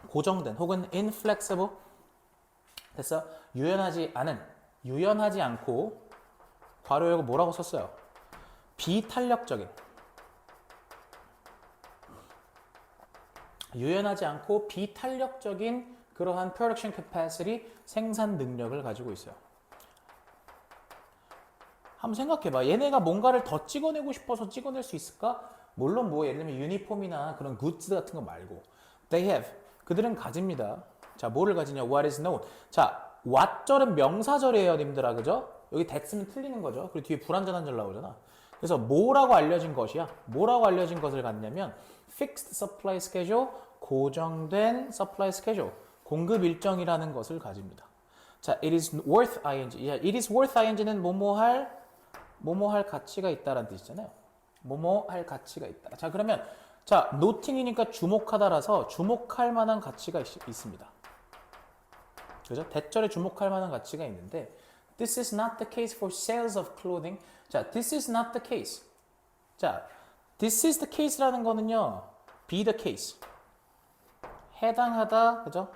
고정된 혹은 inflexible, 됐어? 유연하지 않고 괄호 열고 뭐라고 썼어요? 비탄력적인, 유연하지 않고 비탄력적인 그러한 production capacity, 생산 능력을 가지고 있어요. 한번 생각해봐. 얘네가 뭔가를 더 찍어내고 싶어서 찍어낼 수 있을까? 물론 뭐 예를 들면 유니폼이나 그런 굿즈 같은 거 말고 they have, 그들은 가집니다. 자, 뭐를 가지냐? What is known. 자, what절은 명사절이에요, 님들아. 그죠? 여기 that 쓰면 틀리는 거죠. 그리고 뒤에 불완전한 절 나오잖아. 그래서 뭐라고 알려진 것이야? 뭐라고 알려진 것을 갖냐면 fixed supply schedule, 고정된 supply schedule, 공급 일정이라는 것을 가집니다. 자, it is worth ing. it is worth ing는 뭐뭐할 가치가 있다라는 뜻이잖아요. 뭐뭐할 가치가 있다. 자, 그러면 자, noting이니까 주목하다라서 주목할 만한 가치가 있습니다. 그죠? 대절에 주목할 만한 가치가 있는데 this is not the case for sales of clothing. 자, this is not the case. 자, this is the case라는 거는요. be the case. 해당하다. 그죠?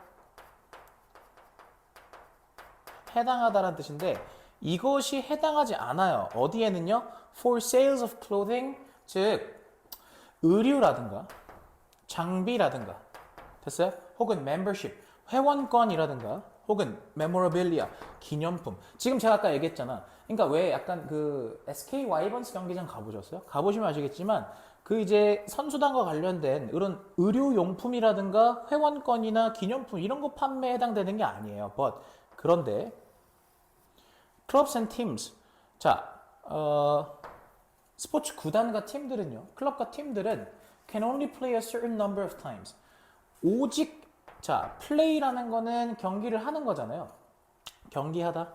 해당하다라는 뜻인데 이것이 해당하지 않아요. 어디에는요? For sales of clothing, 즉 의류라든가 장비라든가, 됐어요? 혹은 membership, 회원권이라든가 혹은 memorabilia, 기념품. 지금 제가 아까 얘기했잖아. 그러니까 왜 약간 그 SK 와이번스 경기장 가보셨어요? 가보시면 아시겠지만 그 이제 선수단과 관련된 이런 의료용품이라든가 회원권이나 기념품 이런 거 판매에 해당되는 게 아니에요. But 그런데 clubs and teams, 자, 스포츠 구단과 팀들은요, 클럽과 팀들은 can only play a certain number of times. 오직, 자, play라는 거는 경기를 하는 거잖아요. 경기하다.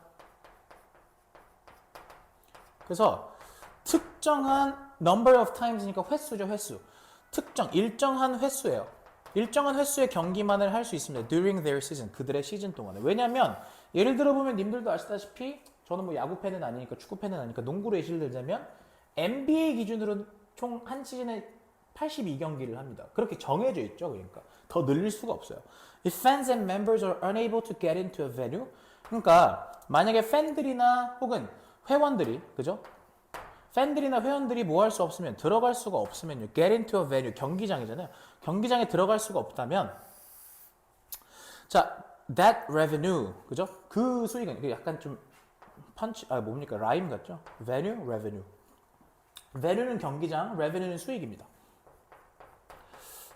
그래서 특정한 number of times니까 횟수죠, 횟수. 일정한 횟수예요. 일정한 횟수의 경기만을 할 수 있습니다. during their season, 그들의 시즌 동안에. 왜냐면 예를 들어보면 님들도 아시다시피 저는 뭐 야구 팬은 아니니까 축구 팬은 아니니까 농구로 예시를 들자면 NBA 기준으로 총 한 시즌에 82경기를 합니다. 그렇게 정해져 있죠. 그러니까 더 늘릴 수가 없어요. If fans and members are unable to get into a venue, 그러니까 만약에 팬들이나 혹은 회원들이, 그죠? 팬들이나 회원들이 뭐 할 수 없으면, 들어갈 수가 없으면요. get into a venue, 경기장이잖아요. 경기장에 들어갈 수가 없다면, 자, that revenue, 그죠? 그 수익은 약간 좀 뭡니까? 라임 같죠? venue, revenue. venue는 경기장, revenue는 수익입니다.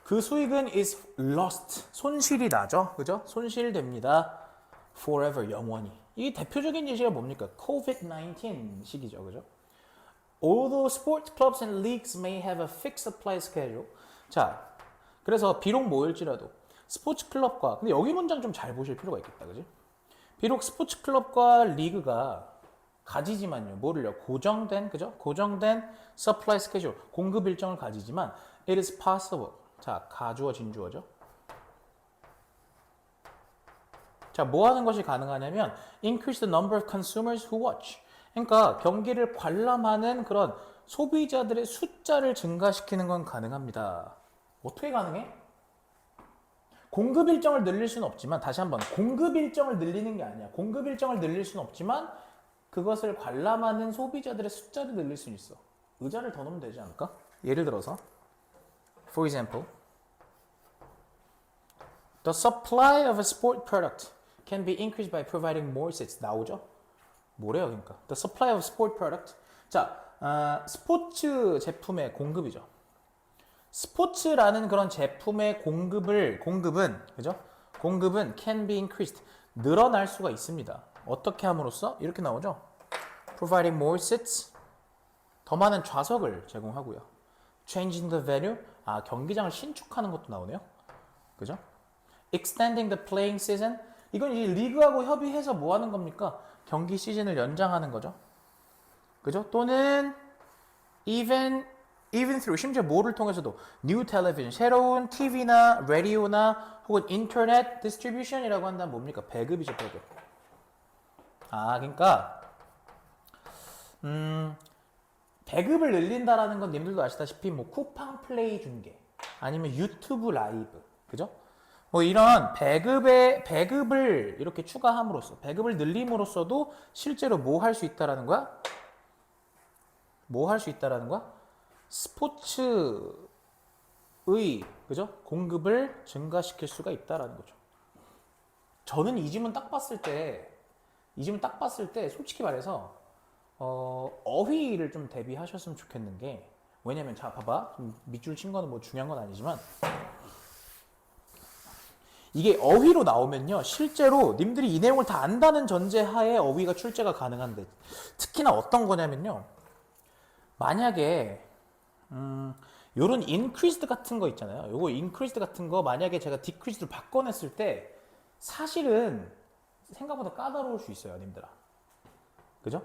그 수익은 is lost, 손실이 나죠? 그죠? 손실됩니다. forever, 영원히. 이 대표적인 예시가 뭡니까? COVID-19 시기죠. 그죠? Although sports clubs and leagues may have a fixed supply schedule. 자, 그래서 비록 모일지라도 스포츠 클럽과, 근데 여기 문장 좀 잘 보실 필요가 있겠다. 그지? 비록 스포츠 클럽과 리그가 가지지만요. 뭐를요? 고정된, 그죠? 고정된 supply schedule, 공급 일정을 가지지만 it is possible. 자, 가주어, 진주어죠. 자, 뭐 하는 것이 가능하냐면 increase the number of consumers who watch. 그러니까 경기를 관람하는 그런 소비자들의 숫자를 증가시키는 건 가능합니다. 어떻게 가능해? 공급 일정을 늘릴 수는 없지만, 다시 한번, 공급 일정을 늘리는 게 아니야. 공급 일정을 늘릴 수는 없지만 그것을 관람하는 소비자들의 숫자를 늘릴 수는 있어. 의자를 더 넣으면 되지 않을까? 예를 들어서 For example, the supply of a sport product can be increased by providing more seats. 나오죠? 뭐래요, 그러니까? The supply of sport product. 자, 스포츠 제품의 공급이죠. 스포츠라는 그런 제품의 공급은, 그죠? 공급은 can be increased. 늘어날 수가 있습니다. 어떻게 함으로써? 이렇게 나오죠? Providing more seats. 더 많은 좌석을 제공하고요. Changing the venue. 경기장을 신축하는 것도 나오네요. 그죠? Extending the playing season. 이건 이 리그하고 협의해서 뭐 하는 겁니까? 경기 시즌을 연장하는 거죠. 그죠? 또는 even even through 심지어 뭐를 통해서도 new television 새로운 TV나 라디오나 혹은 인터넷 디스트리뷰션이라고 한다면 뭡니까? 배급이죠, 배급. 아, 그러니까 배급을 늘린다라는 건 님들도 아시다시피 뭐 쿠팡 플레이 중계 아니면 유튜브 라이브 그죠? 뭐 이런 배급을 이렇게 추가함으로써 배급을 늘림으로써도 실제로 뭐 할 수 있다라는 거야? 뭐 할 수 있다라는 거야? 스포츠의 그죠? 공급을 증가시킬 수가 있다라는 거죠. 저는 이 질문 딱 봤을 때 솔직히 말해서 어휘를 좀 대비하셨으면 좋겠는 게 왜냐면 자 봐봐 좀 밑줄 친 거는 뭐 중요한 건 아니지만 이게 어휘로 나오면요 실제로 님들이 이 내용을 다 안다는 전제하에 어휘가 출제가 가능한데 특히나 어떤 거냐면요 만약에 요런 increased 같은 거 있잖아요 요거 increased 같은 거 만약에 제가 decreased로 바꿔냈을 때 사실은 생각보다 까다로울 수 있어요 님들아 그죠?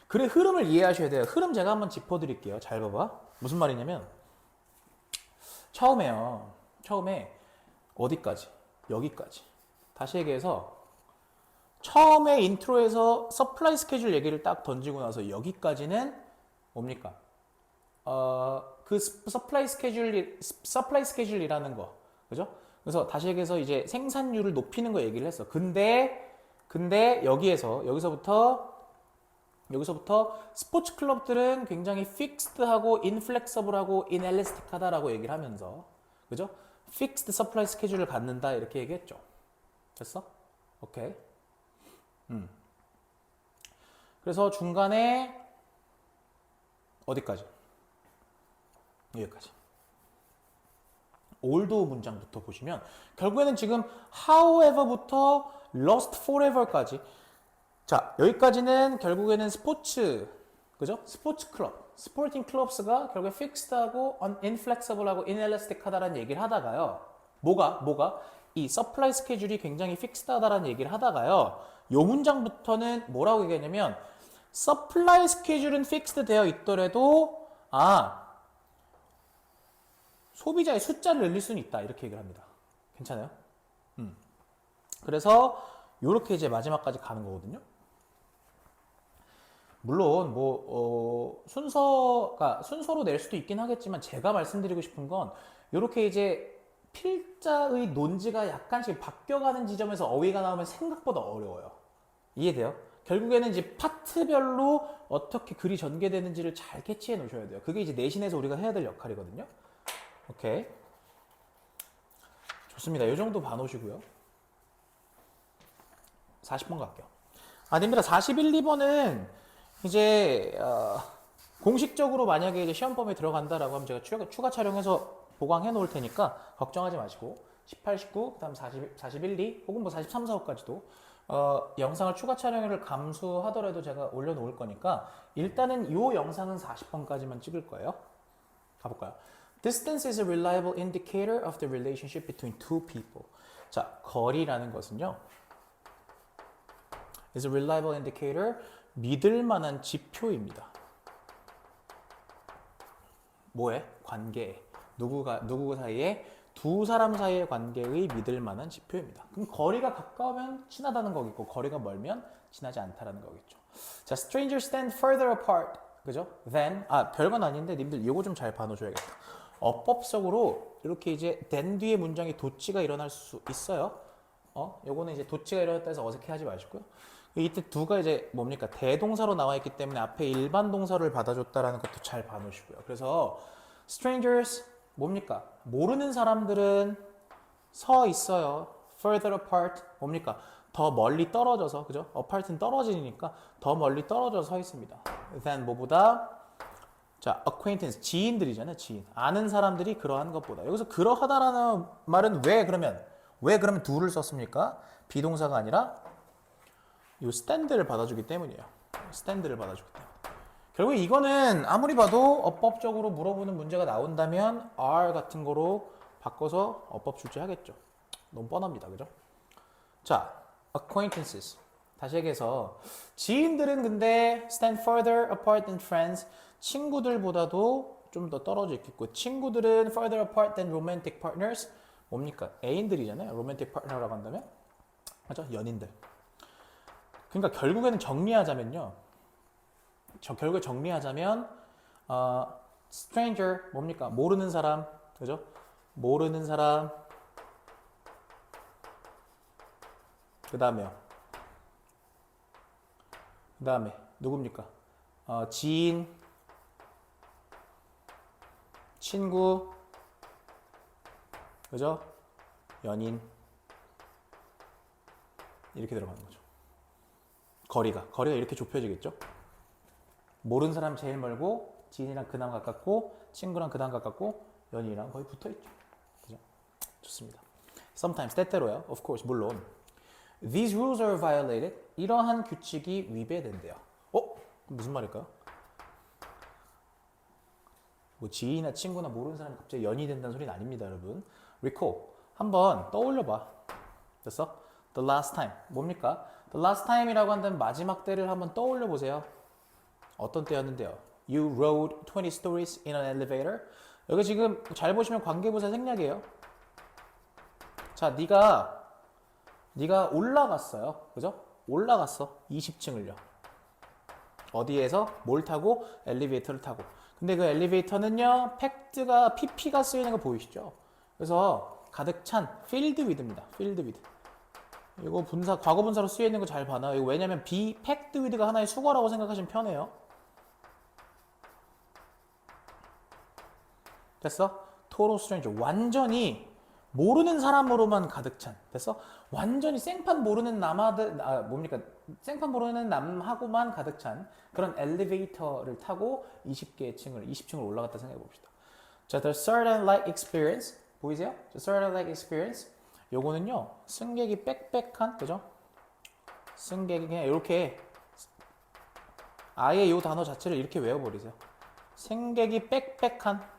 그래 흐름을 이해하셔야 돼요. 흐름 제가 한번 짚어드릴게요. 잘 봐봐. 무슨 말이냐면 처음에 어디까지? 여기까지. 다시 얘기해서 처음에 인트로에서 서플라이 스케줄 얘기를 딱 던지고 나서 여기까지는 뭡니까? 그 서플라이 스케줄이라는 거. 그죠? 그래서 다시 얘기해서 이제 생산율을 높이는 거 얘기를 했어. 근데 여기서부터 스포츠 클럽들은 굉장히 픽스드하고 인플렉서블하고 인엘리스틱하다라고 얘기를 하면서 그죠? 픽스드 서플라이 스케줄을 갖는다 이렇게 얘기했죠. 됐어? 오케이. 그래서 중간에 어디까지? 여기까지. 올도 문장부터 보시면 결국에는 지금 however부터 lost forever까지 자, 여기까지는 결국에는 스포츠, 그죠? 스포츠 클럽, 스포팅 클럽스가 결국에 픽스드하고 인플렉서블하고 이넬리스틱하다라는 얘기를 하다가요. 뭐가? 이 서플라이 스케줄이 굉장히 픽스드하다라는 얘기를 하다가요. 요 문장부터는 뭐라고 얘기하냐면 서플라이 스케줄은 픽스드 되어 있더라도 소비자의 숫자를 늘릴 수는 있다. 이렇게 얘기를 합니다. 괜찮아요? 그래서 요렇게 이제 마지막까지 가는 거거든요. 물론 순서로 낼 수도 있긴 하겠지만 제가 말씀드리고 싶은 건 이렇게 이제 필자의 논지가 약간씩 바뀌어가는 지점에서 어휘가 나오면 생각보다 어려워요. 이해돼요? 결국에는 이제 파트별로 어떻게 글이 전개되는지를 잘 캐치해 놓으셔야 돼요. 그게 이제 내신에서 우리가 해야 될 역할이거든요. 오케이. 좋습니다. 이 정도 봐놓으시고요. 40번 갈게요. 님들아 41, 2번은 이제 공식적으로 만약에 이제 시험범위에 들어간다라고 하면 제가 추가 촬영해서 보강해 놓을 테니까 걱정하지 마시고 18, 19, 그다음 41, 2 혹은 뭐 43, 4호까지도 영상을 추가 촬영을 감수하더라도 제가 올려놓을 거니까 일단은 이 영상은 40번까지만 찍을 거예요. 가볼까요? Distance is a reliable indicator of the relationship between two people. 자, 거리라는 것은요. is a reliable indicator, 믿을 만한 지표입니다. 뭐에? 관계. 누구 사이에? 두 사람 사이의 관계의 믿을 만한 지표입니다. 그럼 거리가 가까우면 친하다는 거겠고 거리가 멀면 친하지 않다라는 거겠죠. 자, strangers stand further apart. 그죠? then 별건 아닌데 님들 이거 좀 잘 봐놓으셔야겠다. 어법적으로 이렇게 이제 then 뒤에 문장에 도치가 일어날 수 있어요. 요거는 이제 도치가 일어났다 해서 어색해하지 마시고요. 이때 두가 이제 뭡니까? 대동사로 나와 있기 때문에 앞에 일반 동사를 받아줬다라는 것도 잘 봐놓으시고요. 그래서 strangers 뭡니까? 모르는 사람들은 서 있어요. further apart 뭡니까? 더 멀리 떨어져서 그죠? apart는 떨어지니까 더 멀리 떨어져서 서 있습니다. than 뭐보다 자 acquaintance 지인들이잖아요. 지인 아는 사람들이 그러한 것보다 여기서 그러하다라는 말은 왜 그러면 do를 썼습니까? 비동사가 아니라 이 stand를 받아주기 때문이에요. stand를 받아주기 때문에. 결국 이거는 아무리 봐도 어법적으로 물어보는 문제가 나온다면 are 같은 거로 바꿔서 어법 출제하겠죠. 너무 뻔합니다. 그죠? 자, acquaintances. 다시 얘기해서 지인들은 근데 stand further apart than friends. 친구들보다도 좀 더 떨어져 있겠고 친구들은 further apart than romantic partners 뭡니까? 애인들이잖아요. romantic partner라고 한다면 맞죠? 연인들. 그러니까 결국에는 정리하자면요. 결국에 정리하자면 stranger 뭡니까? 모르는 사람 그죠? 모르는 사람 그 다음에 누굽니까? 지인 친구 그죠? 연인 이렇게 들어가는 거죠. 거리가 이렇게 좁혀지겠죠? 모르는 사람 제일 멀고 지인이랑 그나마 가깝고 친구랑 그다음 가깝고 연인이랑 거의 붙어있죠. 그죠? 좋습니다. Sometimes 때때로요. Of course 물론 These rules are violated. 이러한 규칙이 위배된대요. 무슨 말일까요? 뭐 지인이나 친구나 모르는 사람이 갑자기 연인이 된다는 소리는 아닙니다, 여러분. Recall. 한번 떠올려봐. 됐어? The last time. 뭡니까? The last time이라고 한다면 마지막 때를 한번 떠올려 보세요. 어떤 때였는데요? You rode 20 stories in an elevator. 여기 지금 잘 보시면 관계부사 생략이에요. 자, 네가 올라갔어요. 그죠? 올라갔어. 20층을요. 어디에서? 뭘 타고? 엘리베이터를 타고. 근데 그 엘리베이터는요, 팩트가 PP가 쓰이는 거 보이시죠? 그래서 가득 찬 filled with입니다. filled with. 이거 과거 분사로 쓰여 있는 거 잘 봐놔요. 이거 왜냐면 be packed with가 하나의 수거라고 생각하시면 편해요. 됐어? total stranger. 완전히 모르는 사람으로만 가득 찬. 됐어? 완전히 생판 모르는 생판 모르는 남하고만 가득 찬 그런 엘리베이터를 타고 20층을 올라갔다 생각해 봅시다. 자, the certain like experience. 보이세요? the certain like experience. 요거는요, 승객이 빽빽한, 그죠? 승객이 그냥 이렇게 아예 요 단어 자체를 이렇게 외워버리세요. 승객이 빽빽한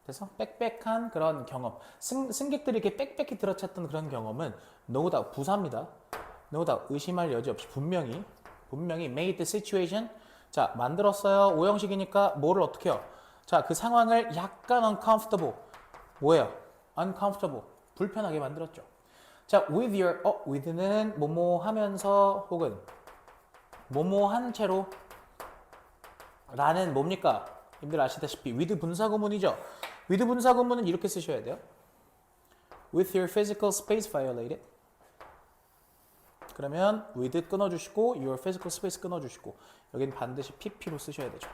그래서 빽빽한 그런 경험 승객들이 이렇게 빽빽히 들어찼던 그런 경험은 no doubt 부사입니다. no doubt 의심할 여지 없이 분명히 made the situation 자 만들었어요. 오형식이니까 뭐를 어떻게 해요? 자 그 상황을 약간 uncomfortable 뭐예요? uncomfortable 불편하게 만들었죠. 자 with your with는 뭐뭐 하면서 혹은 뭐뭐 한 채로 라는 뭡니까? 님들 아시다시피 with 분사구문이죠. with 분사구문은 이렇게 쓰셔야 돼요. With your physical space violated. 그러면 with 끊어주시고 your physical space 끊어주시고 여기는 반드시 pp로 쓰셔야 되죠.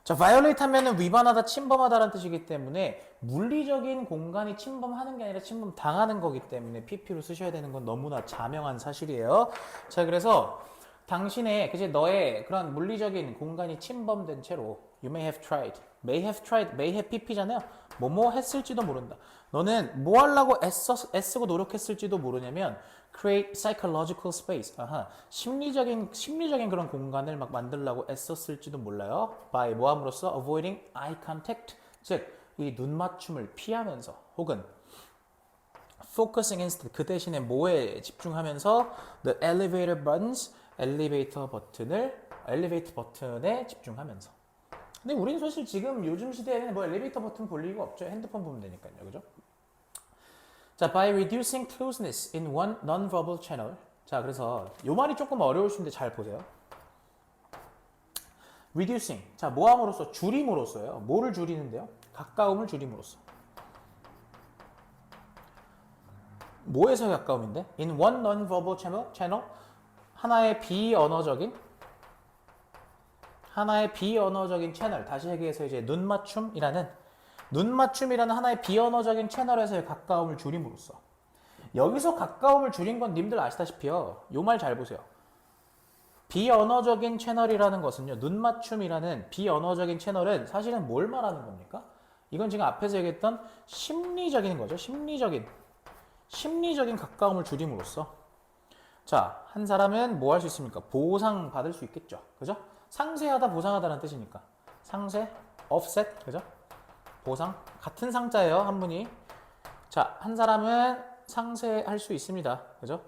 자, violate 하면은 위반하다, 침범하다라는 뜻이기 때문에 물리적인 공간이 침범하는 게 아니라 침범당하는 거기 때문에 pp로 쓰셔야 되는 건 너무나 자명한 사실이에요. 자, 그래서 당신의 너의 그런 물리적인 공간이 침범된 채로 you may have tried pp잖아요. 뭐뭐 했을지도 모른다. 너는 뭐 하려고 애쓰고 노력했을지도 모르냐면 create psychological space. 심리적인 그런 공간을 막 만들려고 애썼을지도 몰라요. by 뭐 함으로써 avoiding eye contact. 즉 이 눈 맞춤을 피하면서 혹은 focusing instead 그 대신에 뭐에 집중하면서 the elevator buttons 엘리베이터 버튼에 집중하면서. 근데 우리는 사실 지금 요즘 시대에는 뭐 엘리베이터 버튼 볼 이유가 없죠. 핸드폰 보면 되니까요. 그죠? 자, by reducing closeness in one non-verbal channel. 자, 그래서 요 말이 조금 어려우신데 잘 보세요. reducing. 자, 뭐 함으로써? 줄임으로써요. 뭐를 줄이는데요? 가까움을 줄임으로써. 뭐에서 가까움인데? In one non-verbal channel. 하나의 비언어적인 채널. 다시 얘기해서 이제 눈맞춤이라는 하나의 비언어적인 채널에서의 가까움을 줄임으로써. 여기서 가까움을 줄인 건 님들 아시다시피요. 요 말 잘 보세요. 비언어적인 채널이라는 것은요. 눈맞춤이라는 비언어적인 채널은 사실은 뭘 말하는 겁니까? 이건 지금 앞에서 얘기했던 심리적인 거죠. 심리적인 가까움을 줄임으로써. 자, 한 사람은 뭐 할 수 있습니까? 보상받을 수 있겠죠. 그죠? 상쇄하다, 보상하다라는 뜻이니까. 상쇄, offset, 그죠? 보상. 같은 상자예요, 한 분이. 자, 한 사람은 상쇄할 수 있습니다. 그죠?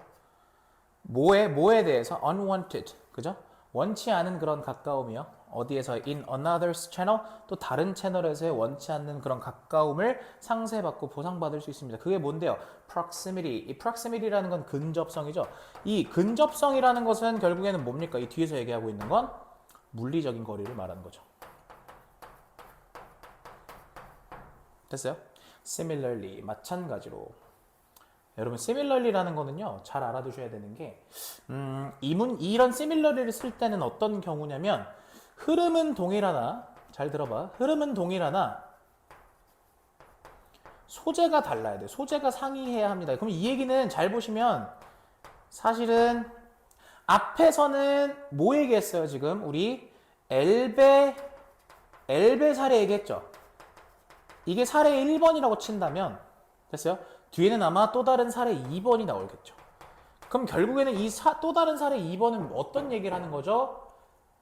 뭐에 대해서? unwanted. 그죠? 원치 않은 그런 가까움이요. 어디에서 in another channel 또 다른 채널에서의 원치 않는 그런 가까움을 상쇄받고 보상받을 수 있습니다. 그게 뭔데요? proximity. 이 proximity라는 건 근접성이죠. 이 근접성이라는 것은 결국에는 뭡니까? 이 뒤에서 얘기하고 있는 건 물리적인 거리를 말하는 거죠. 됐어요? similarly 마찬가지로 여러분 similarly라는 거는요 잘 알아두셔야 되는 게 이런 similarly를 쓸 때는 어떤 경우냐면 흐름은 동일하나 잘 들어봐 흐름은 동일하나 소재가 달라야 돼 소재가 상이해야 합니다. 그럼 이 얘기는 잘 보시면 사실은 앞에서는 뭐 얘기했어요 지금 우리 엘베 사례 얘기했죠. 이게 사례 1번이라고 친다면 됐어요? 뒤에는 아마 또 다른 사례 2번이 나오겠죠. 그럼 결국에는 이 또 다른 사례 2번은 어떤 얘기를 하는 거죠?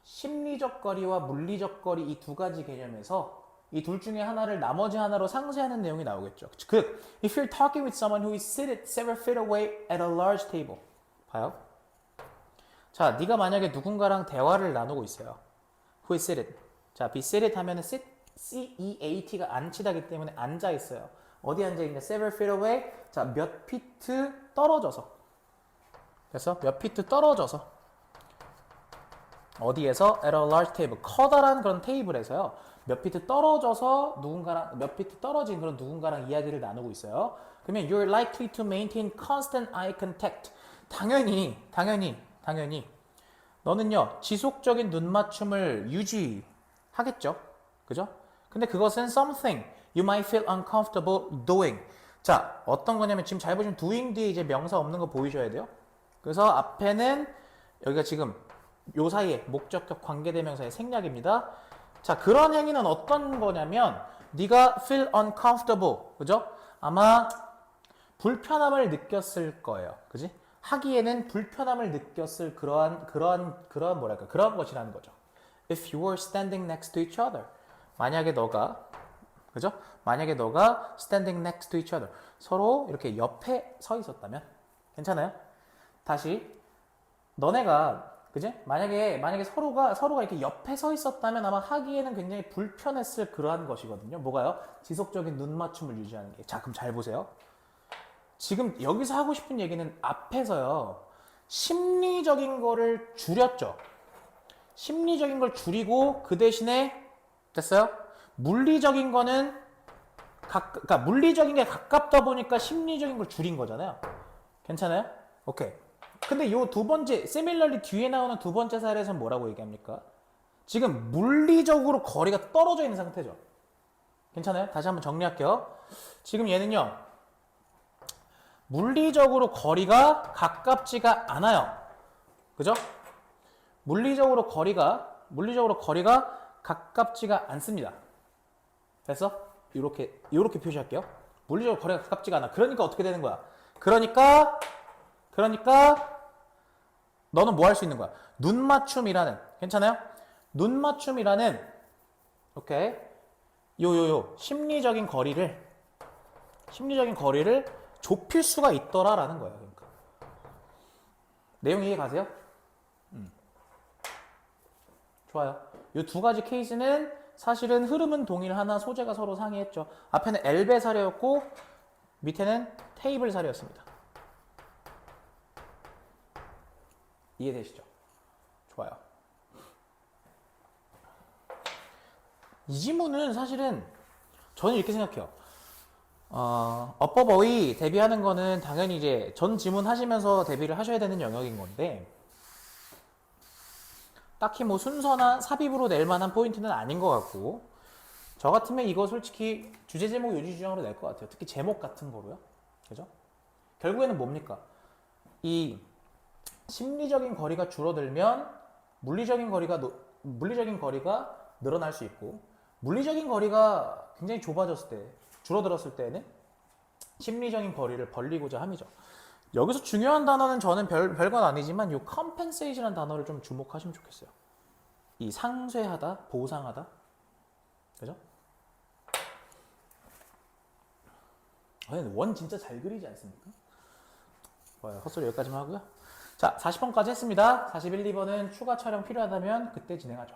심리적 거리와 물리적 거리 이 두 가지 개념에서 이 둘 중에 하나를 나머지 하나로 상쇄하는 내용이 나오겠죠. 그 if you're talking with someone who is seated several feet away at a large table. 봐요. 자, 네가 만약에 누군가랑 대화를 나누고 있어요. who is seated. 자, be seated 하면은 sit C-E-A-T가 앉히다기 때문에 앉아 있어요. 어디 앉아 있냐? several feet away. 자, 몇 피트 떨어져서. 그래서 몇 피트 떨어져서. 어디에서? at a large table. 커다란 그런 테이블에서요. 몇 피트 떨어져서 누군가랑 몇 피트 떨어진 그런 누군가랑 이야기를 나누고 있어요. 그러면 you're likely to maintain constant eye contact. 당연히 너는요. 지속적인 눈 맞춤을 유지하겠죠. 그죠? 근데 그것은 something you might feel uncomfortable doing. 자, 어떤 거냐면 지금 잘 보시면 doing 뒤에 이제 명사 없는 거 보이셔야 돼요. 그래서 앞에는 여기가 지금 요 사이에 목적격 관계대명사의 생략입니다. 자, 그런 행위는 어떤 거냐면 네가 feel uncomfortable. 그죠? 아마 불편함을 느꼈을 거예요. 그지? 하기에는 불편함을 느꼈을 그러한 뭐랄까? 그런 것이라는 거죠. If you were standing next to each other. 만약에 너가 그죠? 만약에 너가 standing next to each other 서로 이렇게 옆에 서 있었다면 괜찮아요? 다시 너네가 그지? 만약에 서로가 이렇게 옆에 서 있었다면 아마 하기에는 굉장히 불편했을 그러한 것이거든요. 뭐가요? 지속적인 눈 맞춤을 유지하는 게. 자, 그럼 잘 보세요. 지금 여기서 하고 싶은 얘기는 앞에서요. 심리적인 거를 줄였죠. 심리적인 걸 줄이고 그 대신에 됐어요? 물리적인 거는 그러니까 물리적인 게 가깝다 보니까 심리적인 걸 줄인 거잖아요. 괜찮아요? 오케이. 근데 요 두 번째 similarly 뒤에 나오는 두 번째 사례에서는 뭐라고 얘기합니까? 지금 물리적으로 거리가 떨어져 있는 상태죠. 괜찮아요? 다시 한번 정리할게요. 지금 얘는요. 물리적으로 거리가 가깝지가 않아요. 그죠? 물리적으로 거리가 가깝지가 않습니다. 됐어? 이렇게 표시할게요. 물리적으로 거리가 가깝지가 않아. 그러니까 어떻게 되는 거야? 그러니까 너는 뭐 할 수 있는 거야? 눈 맞춤이라는 괜찮아요? 눈 맞춤이라는 오케이 심리적인 거리를 좁힐 수가 있더라라는 거예요. 그러니까 내용 이해 가세요? 좋아요. 이 두 가지 케이스는 사실은 흐름은 동일하나 소재가 서로 상이했죠. 앞에는 엘베 사례였고 밑에는 테이블 사례였습니다. 이해되시죠? 좋아요. 이 지문은 사실은 저는 이렇게 생각해요. 어법어의 대비하는 거는 당연히 이제 전 지문 하시면서 대비를 하셔야 되는 영역인 건데 딱히 뭐 순서나 삽입으로 낼 만한 포인트는 아닌 것 같고 저 같으면 이거 솔직히 주제 제목 요지주장으로 낼 것 같아요. 특히 제목 같은 거로요. 그죠? 결국에는 뭡니까? 이 심리적인 거리가 줄어들면 물리적인 거리가 늘어날 수 있고 물리적인 거리가 굉장히 줄어들었을 때는 심리적인 거리를 벌리고자 함이죠. 여기서 중요한 단어는 저는 별건 아니지만 이 compensation이라는 단어를 좀 주목하시면 좋겠어요. 이 상쇄하다, 보상하다. 그죠? 원 진짜 잘 그리지 않습니까? 헛소리 여기까지만 하고요. 자, 40번까지 했습니다. 41, 2번은 추가 촬영 필요하다면 그때 진행하죠.